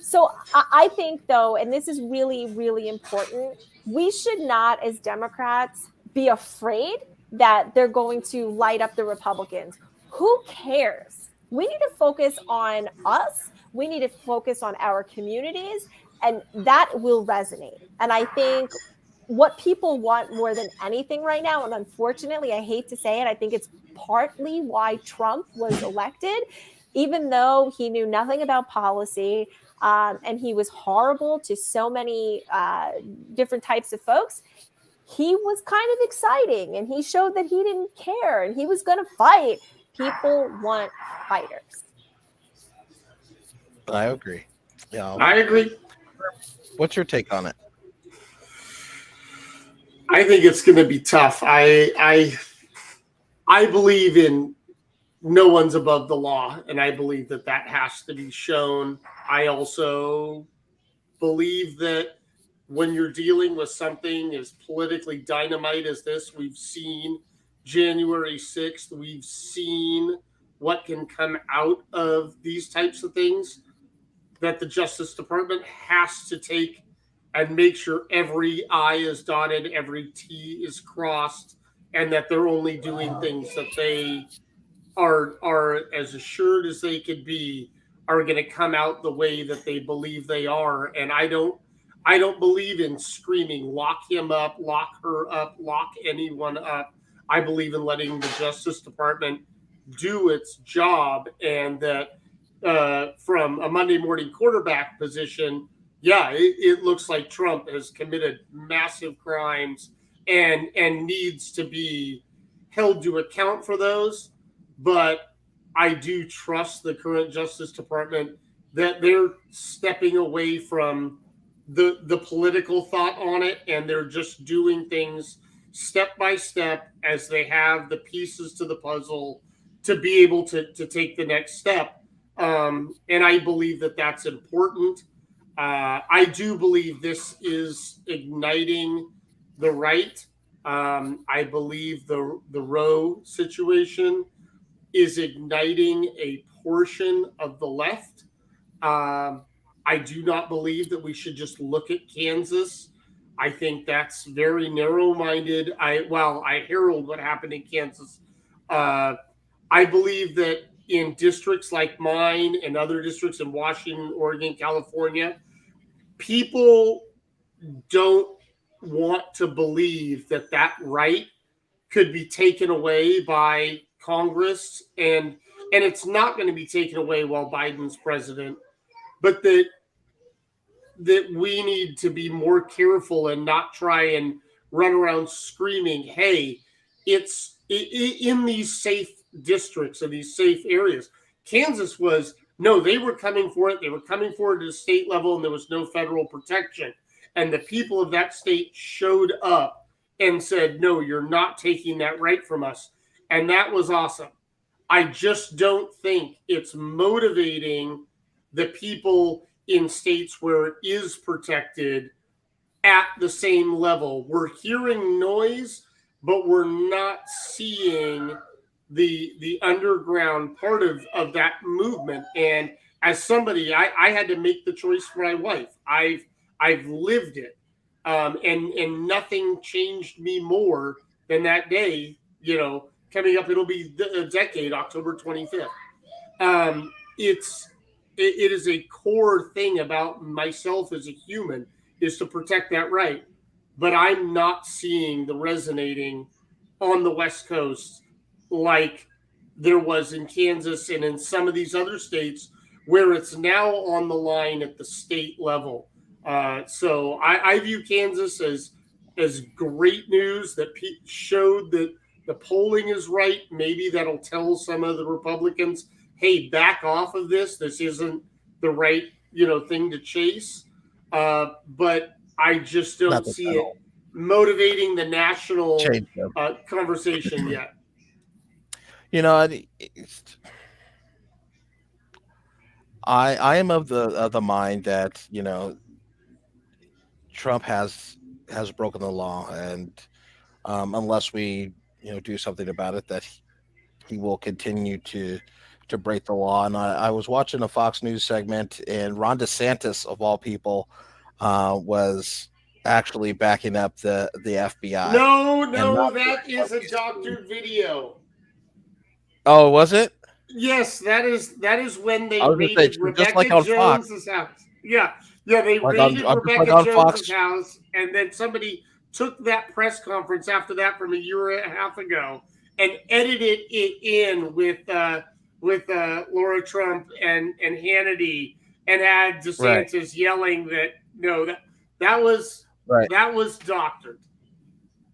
So I think, though, and this is really, really important, we should not, as Democrats, be afraid that they're going to light up the Republicans. Who cares? We need to focus on us. We need to focus on our communities, and that will resonate. And I think what people want more than anything right now, and unfortunately, I hate to say it, I think it's partly why Trump was elected, even though he knew nothing about policy, and he was horrible to so many different types of folks. He was kind of exciting, and he showed that he didn't care, and he was going to fight. People want fighters. I agree. Yeah, I agree. What's your take on it? I think it's going to be tough. I believe in no one's above the law, and I believe that has to be shown. I also believe that when you're dealing with something as politically dynamite as this, we've seen January 6th, we've seen what can come out of these types of things, that the Justice Department has to take and make sure every I is dotted, every T is crossed, and that they're only doing things that they are as assured as they could be are going to come out the way that they believe they are. And I don't believe in screaming, lock him up, lock her up, lock anyone up. I believe in letting the Justice Department do its job, and that from a Monday morning quarterback position, it looks like Trump has committed massive crimes and needs to be held to account for those. But I do trust the current Justice Department that they're stepping away from the political thought on it, and they're just doing things step by step as they have the pieces to the puzzle to be able to take the next step. And I believe that that's important. I do believe this is igniting the right. I believe the Roe situation is igniting a portion of the left. I do not believe that we should just look at Kansas. I think that's very narrow-minded. I herald what happened in Kansas. I believe that in districts like mine and other districts in Washington, Oregon, California, people don't want to believe that that right could be taken away by Congress, and it's not going to be taken away while Biden's president, but that we need to be more careful and not try and run around screaming, hey, it's in these safe districts and these safe areas. Kansas was, no, they were coming for it. They were coming for it at the state level, and there was no federal protection. And the people of that state showed up and said, no, you're not taking that right from us. And that was awesome. I just don't think it's motivating the people in states where it is protected at the same level. We're hearing noise, but we're not seeing the underground part of that movement. And as somebody, I had to make the choice for my wife. I've lived it. And nothing changed me more than that day, coming up, it'll be a decade, October 25th. It is a core thing about myself as a human is to protect that right. But I'm not seeing the resonating on the West Coast like there was in Kansas and in some of these other states where it's now on the line at the state level. So I view Kansas as great news that showed that the polling is right. Maybe that'll tell some of the Republicans, hey, back off of this. This isn't the right, thing to chase. But I just don't see it motivating the national conversation yet. I am of the mind that Trump has broken the law, and unless we do something about it, that he will continue to break the law. And I was watching a Fox News segment, and Ron DeSantis, of all people, was actually backing up the FBI. No, that is a doctored video. Oh, was it? Yes, that is when they raided Rebecca Jones's house. Yeah, they raided Rebecca Jones's house, and then somebody took that press conference after that from a year and a half ago and edited it in with Laura Trump and Hannity, and had DeSantis yelling that was doctored.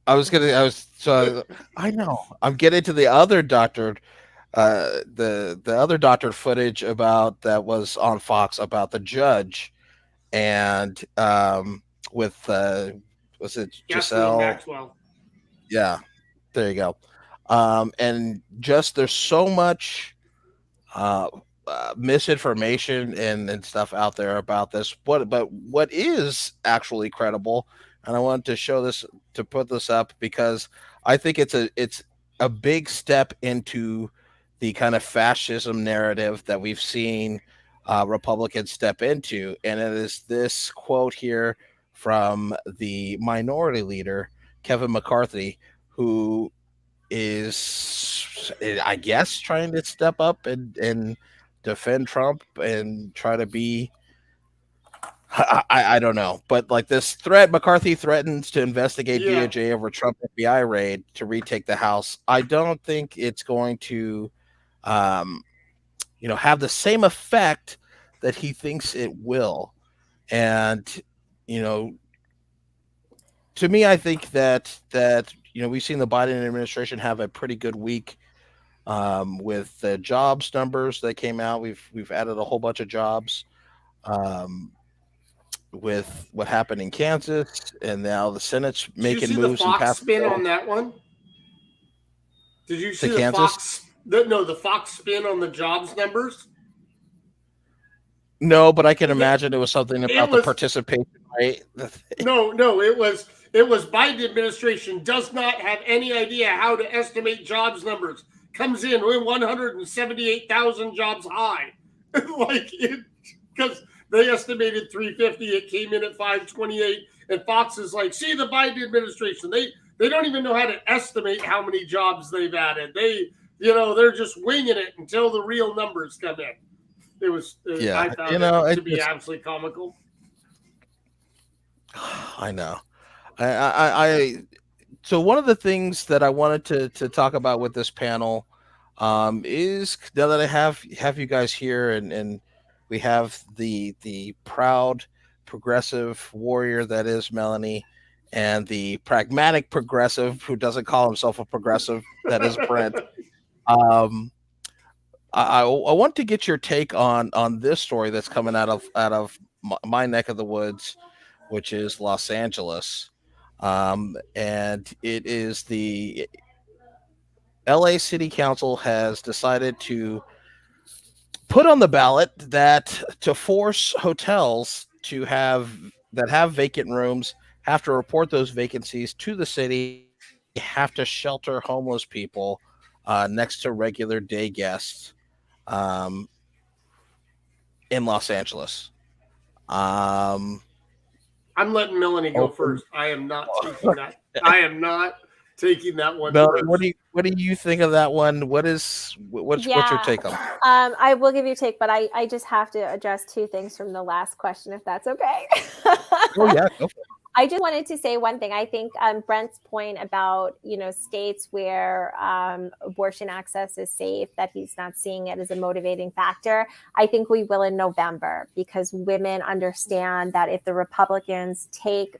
I know. I'm getting to the other doctored, the other doctored footage about that was on Fox about the judge, and with was it Giselle Maxwell? Yeah, there you go. And just there's so much misinformation and stuff out there about this. But what is actually credible, and I wanted to show this, to put this up, because I think it's a big step into the kind of fascism narrative that we've seen Republicans step into, and it is this quote here from the minority leader, Kevin McCarthy, who is, I guess, trying to step up and defend Trump and try to be, I don't know. But like this threat, McCarthy threatens to investigate DOJ over Trump FBI raid to retake the House. I don't think it's going to, have the same effect that he thinks it will. And, to me, I think that we've seen the Biden administration have a pretty good week with the jobs numbers that came out. We've added a whole bunch of jobs with what happened in Kansas, and now the Senate's making moves. Did you see the Fox spin on that one? Did you see the Fox? The Fox spin on the jobs numbers. No, but I can imagine it was something about the participation rate. No, it was Biden administration does not have any idea how to estimate jobs numbers. Comes in with 178,000 jobs high. Because they estimated 350, it came in at 528, and Fox is like, see the Biden administration, they don't even know how to estimate how many jobs they've added. they're just winging it until the real numbers come in. It was, Yeah, I found it to be absolutely comical. I know. I so one of the things that I wanted to talk about with this panel is, now that I have you guys here, and we have the proud progressive warrior that is Melanie, and the pragmatic progressive who doesn't call himself a progressive that is Brent. I want to get your take on this story that's coming out of my neck of the woods, which is Los Angeles, and it is the LA City Council has decided to put on the ballot that to force hotels that have vacant rooms have to report those vacancies to the city, have to shelter homeless people next to regular day guests um, in Los Angeles. I'm letting Melanie go first. I am not taking that. I am not taking that one. Melanie, what do you think of that one? What's your take on it? I will give you a take, but I just have to address two things from the last question, if that's okay. Oh yeah, go for it. I just wanted to say one thing. I think Brent's point about, states where abortion access is safe, that he's not seeing it as a motivating factor. I think we will in November, because women understand that if the Republicans take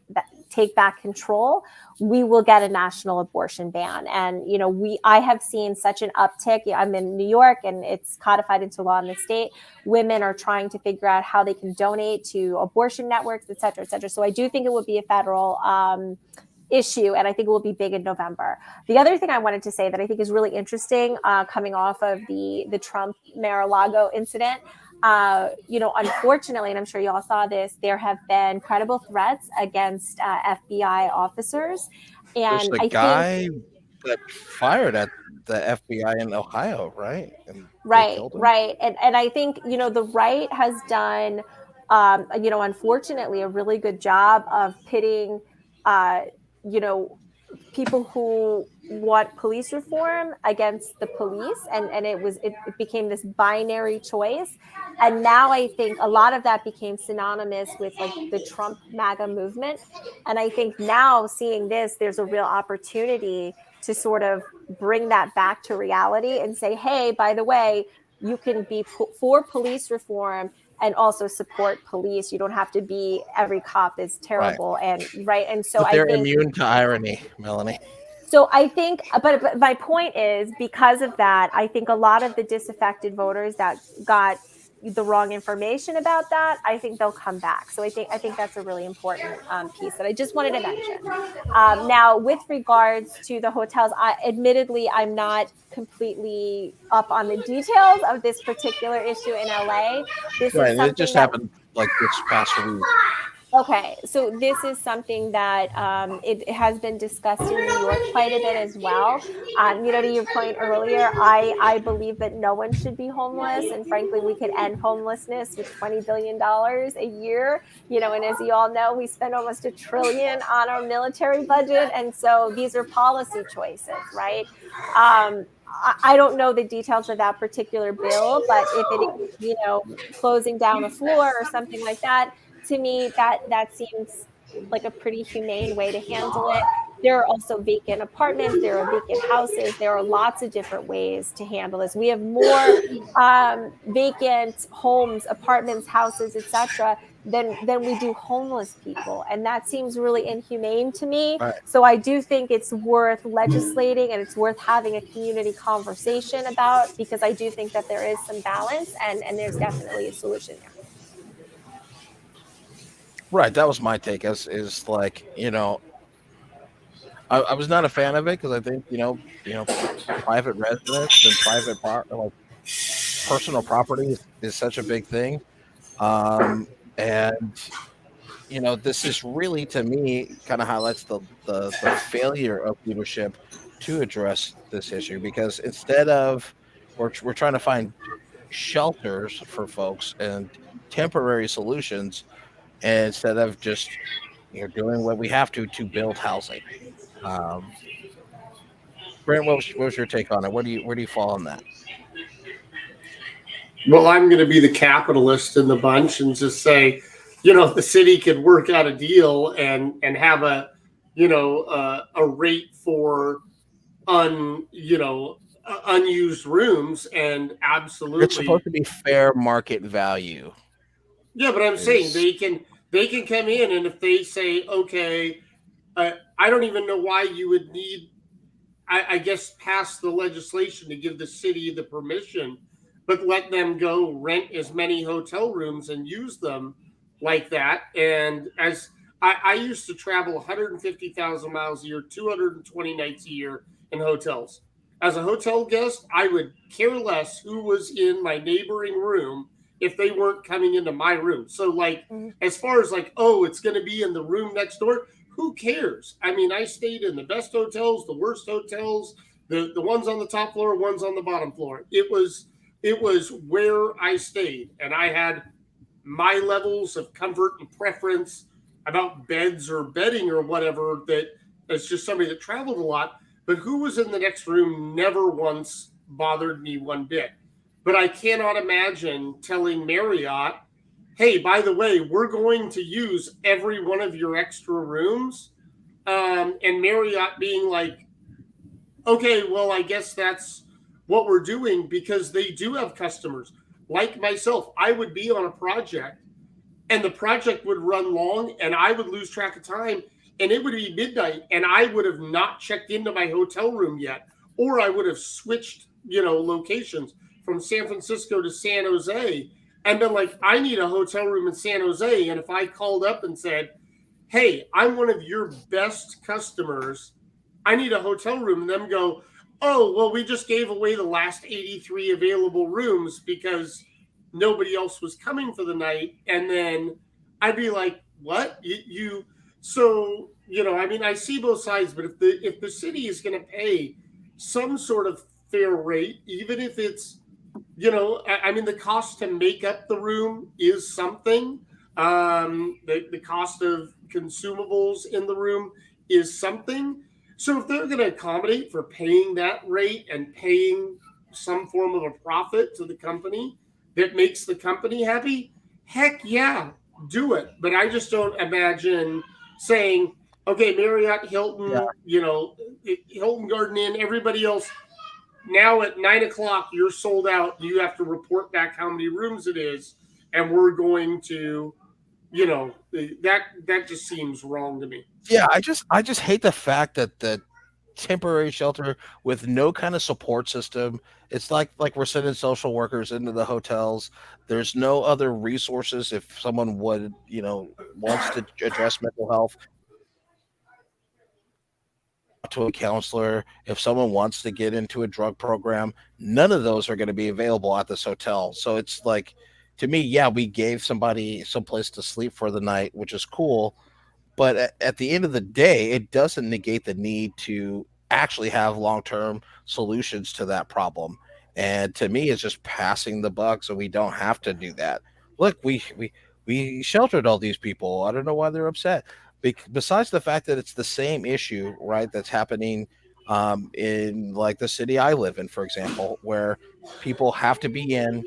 back control, we will get a national abortion ban. And, I have seen such an uptick. I'm in New York, and it's codified into law in the state. Women are trying to figure out how they can donate to abortion networks, et cetera, et cetera. So I do think it would be a federal issue, and I think it will be big in November. The other thing I wanted to say that I think is really interesting, coming off of the Trump Mar-a-Lago incident, unfortunately, and I'm sure you all saw this, there have been credible threats against FBI officers. And There's the guy that fired at the FBI in Ohio, right? And right. And I think, the right has done, unfortunately, a really good job of pitting, people who want police reform against the police, and it became this binary choice. And now I think a lot of that became synonymous with like the Trump MAGA movement. And I think now, seeing this, there's a real opportunity to sort of bring that back to reality and say, hey, by the way, you can be for police reform and also support police. You don't have to be every cop is terrible. Right. And so but they're immune to irony, Melanie. So I think, but my point is, because of that, I think a lot of the disaffected voters that got the wrong information about that, I think they'll come back. So I think that's a really important piece that I just wanted to mention. Now, with regards to the hotels, admittedly, I'm not completely up on the details of this particular issue in LA. This right, is something it just happened like this past week. Okay, so this is something that it has been discussed in New York quite a bit as well. To your point earlier, I believe that no one should be homeless, and frankly, we could end homelessness with $20 billion a year. And as you all know, we spend almost $1 trillion on our military budget, and so these are policy choices, right? I don't know the details of that particular bill, but if it is, closing down a floor or something like that, to me, that seems like a pretty humane way to handle it. There are also vacant apartments. There are vacant houses. There are lots of different ways to handle this. We have more vacant homes, apartments, houses, etc., than we do homeless people, and that seems really inhumane to me. Right. So I do think it's worth legislating, and it's worth having a community conversation about, because I do think that there is some balance, and there's definitely a solution there. Right, that was my take. Is like, I was not a fan of it, because I think private residence and private personal property is such a big thing, and this is really, to me, kind of highlights the failure of leadership to address this issue, because instead of we're trying to find shelters for folks and temporary solutions, and instead of just doing what we have to build housing. Brent, what was your take on it? Where do you fall on that? Well, I'm going to be the capitalist in the bunch and just say, if the city could work out a deal and have a, a rate for unused rooms, and absolutely, It's supposed to be fair market value. yeah. But I'm saying they can come in, and if they say, okay, I don't even know why you would need, I guess, pass the legislation to give the city the permission, but let them go rent as many hotel rooms and use them like that. And as I used to travel 150,000 miles a year, 220 nights a year in hotels. As a hotel guest, I would care less who was in my neighboring room if they weren't coming into my room. So, like, as far as like, oh, it's going to be in the room next door, who cares? I mean, I stayed in the best hotels, the worst hotels, the ones on the top floor, ones on the bottom floor. It was where I stayed, and I had my levels of comfort and preference about beds or bedding or whatever. That's just somebody that traveled a lot. But who was in the next room never once bothered me one bit. But I cannot imagine telling Marriott, hey, by the way, we're going to use every one of your extra rooms. And Marriott being like, okay, well, I guess that's what we're doing, because they do have customers. Like myself, I would be on a project and the project would run long and I would lose track of time, and it would be midnight and I would have not checked into my hotel room yet, or I would have switched, locations from San Francisco to San Jose and been like, I need a hotel room in San Jose. And if I called up and said, hey, I'm one of your best customers, I need a hotel room, and them go, oh, well, we just gave away the last 83 available rooms because nobody else was coming for the night. And then I'd be like, what? So, I mean, I see both sides, but if the city is going to pay some sort of fair rate, even if it's, I mean, the cost to make up the room is something. The cost of consumables in the room is something. So if they're going to accommodate for paying that rate and paying some form of a profit to the company that makes the company happy, heck yeah, do it. But I just don't imagine saying, okay, Marriott, Hilton, Hilton Garden Inn, everybody else, now at 9:00, you're sold out. You have to report back how many rooms it is. And we're going to, that just seems wrong to me. Yeah, I just hate the fact that the temporary shelter with no kind of support system. It's like we're sending social workers into the hotels. There's no other resources if someone would, wants to address mental health, to a counselor. If someone wants to get into a drug program, none of those are going to be available at this hotel. So it's like, to me, yeah, we gave somebody some place to sleep for the night, which is cool. But at the end of the day, it doesn't negate the need to actually have long-term solutions to that problem. And to me, it's just passing the buck so we don't have to do that. Look, we sheltered all these people. I don't know why they're upset. Besides the fact that it's the same issue, right, that's happening in like the city I live in, for example, where people have to be in,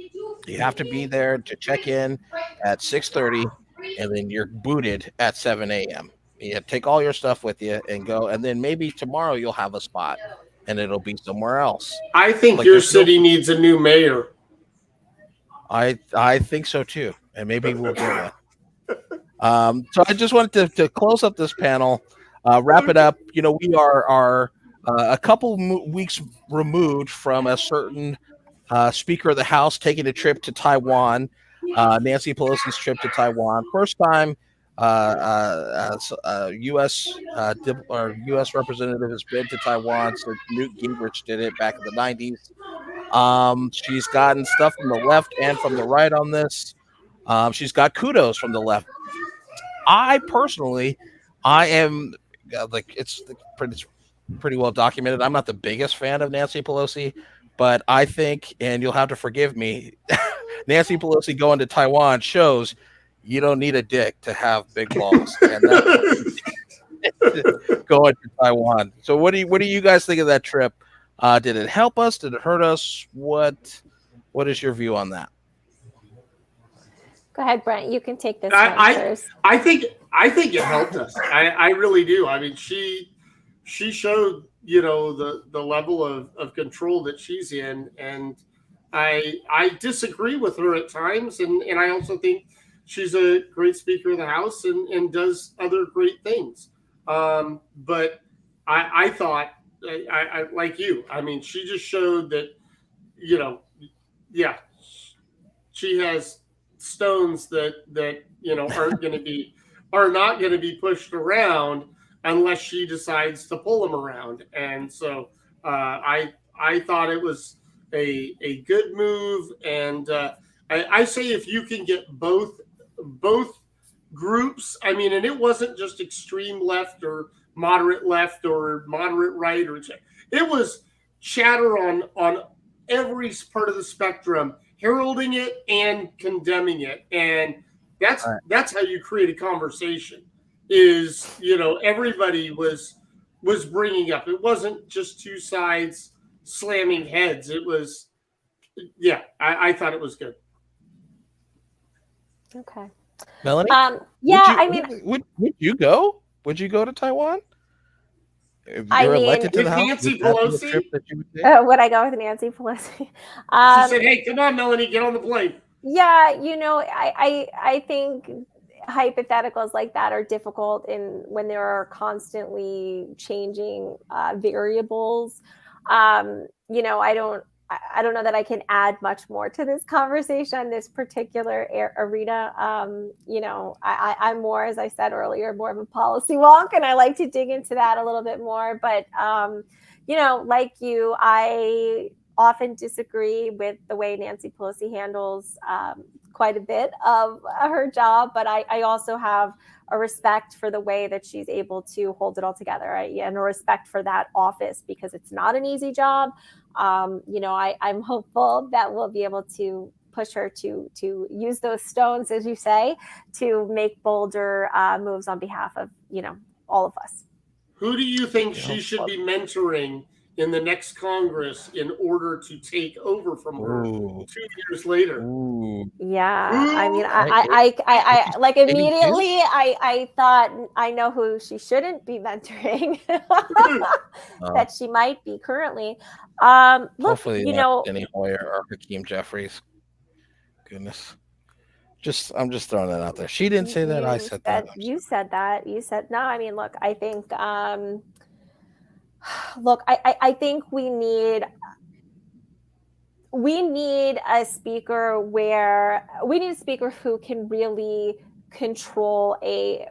you have to be there to check in at 6:30, and then you're booted at 7 a.m. You take all your stuff with you and go, and then maybe tomorrow you'll have a spot and it'll be somewhere else. I think like your city needs a new mayor. I think so too, and maybe we'll get one. So I just wanted to close up this panel, wrap it up. We are a couple weeks removed from a certain Speaker of the House taking a trip to Taiwan. Nancy Pelosi's trip to Taiwan, first time U.S. U.S. representative has been to Taiwan since Newt Gingrich did it back in the 90s. She's gotten stuff from the left and from the right on this. She's got kudos from the left. I personally, am like it's pretty well documented. I'm not the biggest fan of Nancy Pelosi, but I think, and you'll have to forgive me, Nancy Pelosi going to Taiwan shows you don't need a dick to have big balls. And that's going to Taiwan. So what do you guys think of that trip? Did it help us? Did it hurt us? What is your view on that? Go ahead, Brent. You can take this one I, first. I think it helped us. I really do. I mean, she showed, the level of control that she's in, and I disagree with her at times, and I also think she's a great Speaker of the House and does other great things. But I thought, I like you. I mean, she just showed that, yeah, she has stones that are not going to be pushed around unless she decides to pull them around. And so I thought it was a good move, and I say if you can get both groups, I mean, and it wasn't just extreme left or moderate right, or it was chatter on every part of the spectrum, heralding it and condemning it. And that's how you create a conversation, is, everybody was bringing up. It wasn't just two sides slamming heads. It was, I thought it was good. Okay. Melanie? Would you go? Would you go to Taiwan? If you're elected to the House, Nancy Pelosi? Would I go with Nancy Pelosi? She said, "Hey, come on, Melanie, get on the plane." Yeah, I think hypotheticals like that are difficult when there are constantly changing variables. I don't know that I can add much more to this conversation, this particular arena. I'm more, as I said earlier, more of a policy wonk, and I like to dig into that a little bit more. But, like you, I often disagree with the way Nancy Pelosi handles quite a bit of her job, but I also have a respect for the way that she's able to hold it all together, right? And a respect for that office, because it's not an easy job. I'm hopeful that we'll be able to push her to use those stones, as you say, to make bolder moves on behalf of, all of us. Who do you think she should be mentoring in the next Congress in order to take over from her 2 years later? Yeah, I mean, I like immediately I thought I know who she shouldn't be mentoring that she might be currently. Look, hopefully not Denny Hoyer or Hakeem Jeffries. Goodness. I'm just throwing that out there. She didn't say that. I said that. You said that. You said no. I mean, look, I think I think we need a speaker who can really control a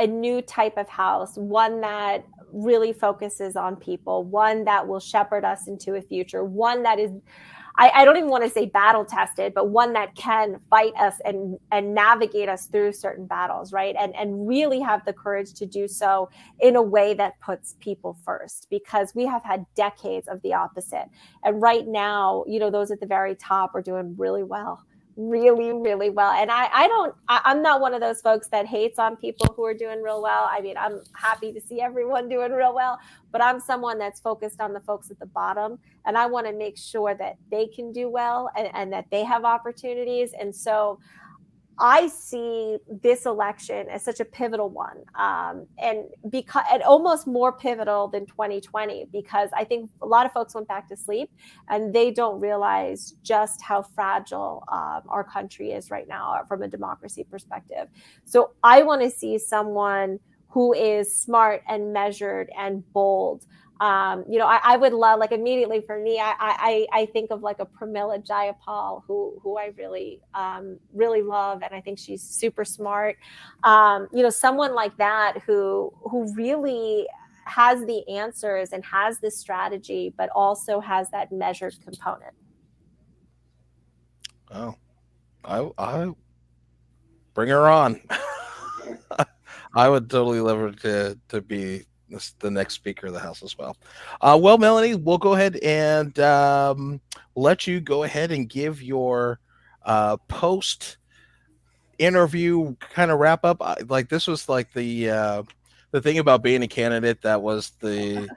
new type of house, one that really focuses on people, one that will shepherd us into a future, one that is, I don't even want to say battle tested, but one that can fight us and navigate us through certain battles, right? And really have the courage to do so in a way that puts people first, because we have had decades of the opposite. And right now, those at the very top are doing really well. Really, really well. And I'm not one of those folks that hates on people who are doing real well. I mean, I'm happy to see everyone doing real well, but I'm someone that's focused on the folks at the bottom. And I want to make sure that they can do well and that they have opportunities. And so I see this election as such a pivotal one, and almost more pivotal than 2020, because I think a lot of folks went back to sleep and they don't realize just how fragile our country is right now from a democracy perspective. So I want to see someone who is smart and measured and bold. I would love, like, immediately for me, I think of like a Pramila Jayapal, who I really, really love. And I think she's super smart. Someone like that who really has the answers and has the strategy, but also has that measured component. Oh, I bring her on. I would totally love her to be the next Speaker of the House as well. Well, Melanie, we'll go ahead and let you go ahead and give your post interview kind of wrap up. Like, this was like the thing about being a candidate that was the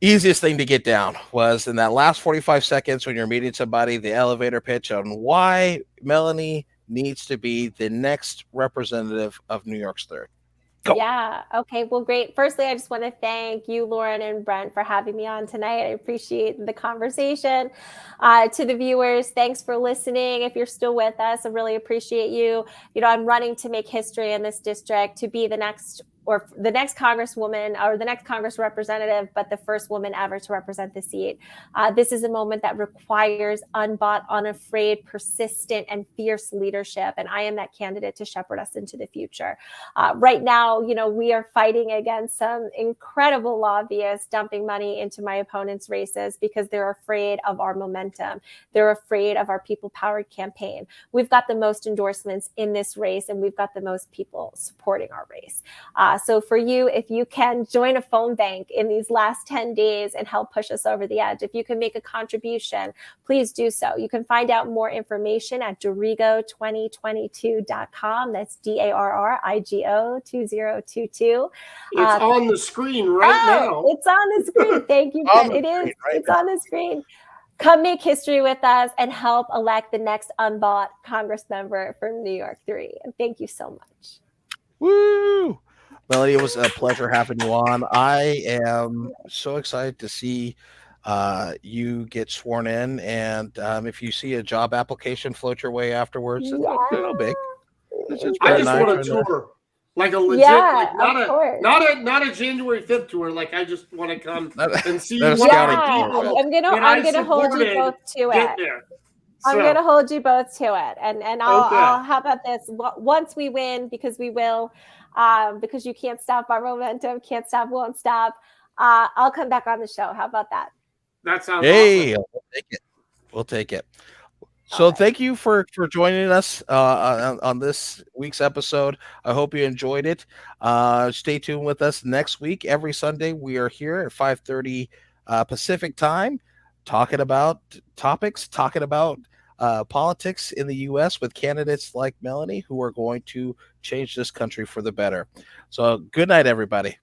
easiest thing to get down was in that last 45 seconds when you're meeting somebody, the elevator pitch on why Melanie needs to be the next representative of New York's third. Go. Yeah. Okay. Well, great. Firstly, I just want to thank you, Lourin and Brent, for having me on tonight. I appreciate the conversation. To the viewers, thanks for listening. If you're still with us, I really appreciate you. You know, I'm running to make history in this district, to be the next congresswoman or the next Congress representative, but the first woman ever to represent the seat. This is a moment that requires unbought, unafraid, persistent, and fierce leadership. And I am that candidate to shepherd us into the future. Right now, you know, we are fighting against some incredible lobbyists dumping money into my opponent's races because they're afraid of our momentum. They're afraid of our people-powered campaign. We've got the most endorsements in this race, and we've got the most people supporting our race. So for you, if you can join a phone bank in these last 10 days and help push us over the edge, if you can make a contribution, please do so. You can find out more information at D'Arrigo2022.com. That's DARRIGO 2022. It's on the screen now. It's on the screen. Thank you. It is. Right, it's on the screen. Come make history with us and help elect the next unbought Congress member from New York 3. And thank you so much. Woo! Melanie, it was a pleasure having you on. I am so excited to see you get sworn in. And if you see a job application float your way afterwards, it's no big. I just want a tour. Like a legit, like not a January 5th tour. Like I just want to come and see what I'm gonna hold you both to it. I'm gonna hold you both to it, and I'll how about this? Once we win, because we will, because you can't stop our momentum, can't stop, won't stop. I'll come back on the show. How about that? That sounds awesome. We'll take it. We'll take it. So thank you for joining us on this week's episode. I hope you enjoyed it. Stay tuned with us next week. Every Sunday we are here at 5:30 Pacific time, talking about topics, talking about politics in the U.S. with candidates like Melanie who are going to change this country for the better. So good night, everybody.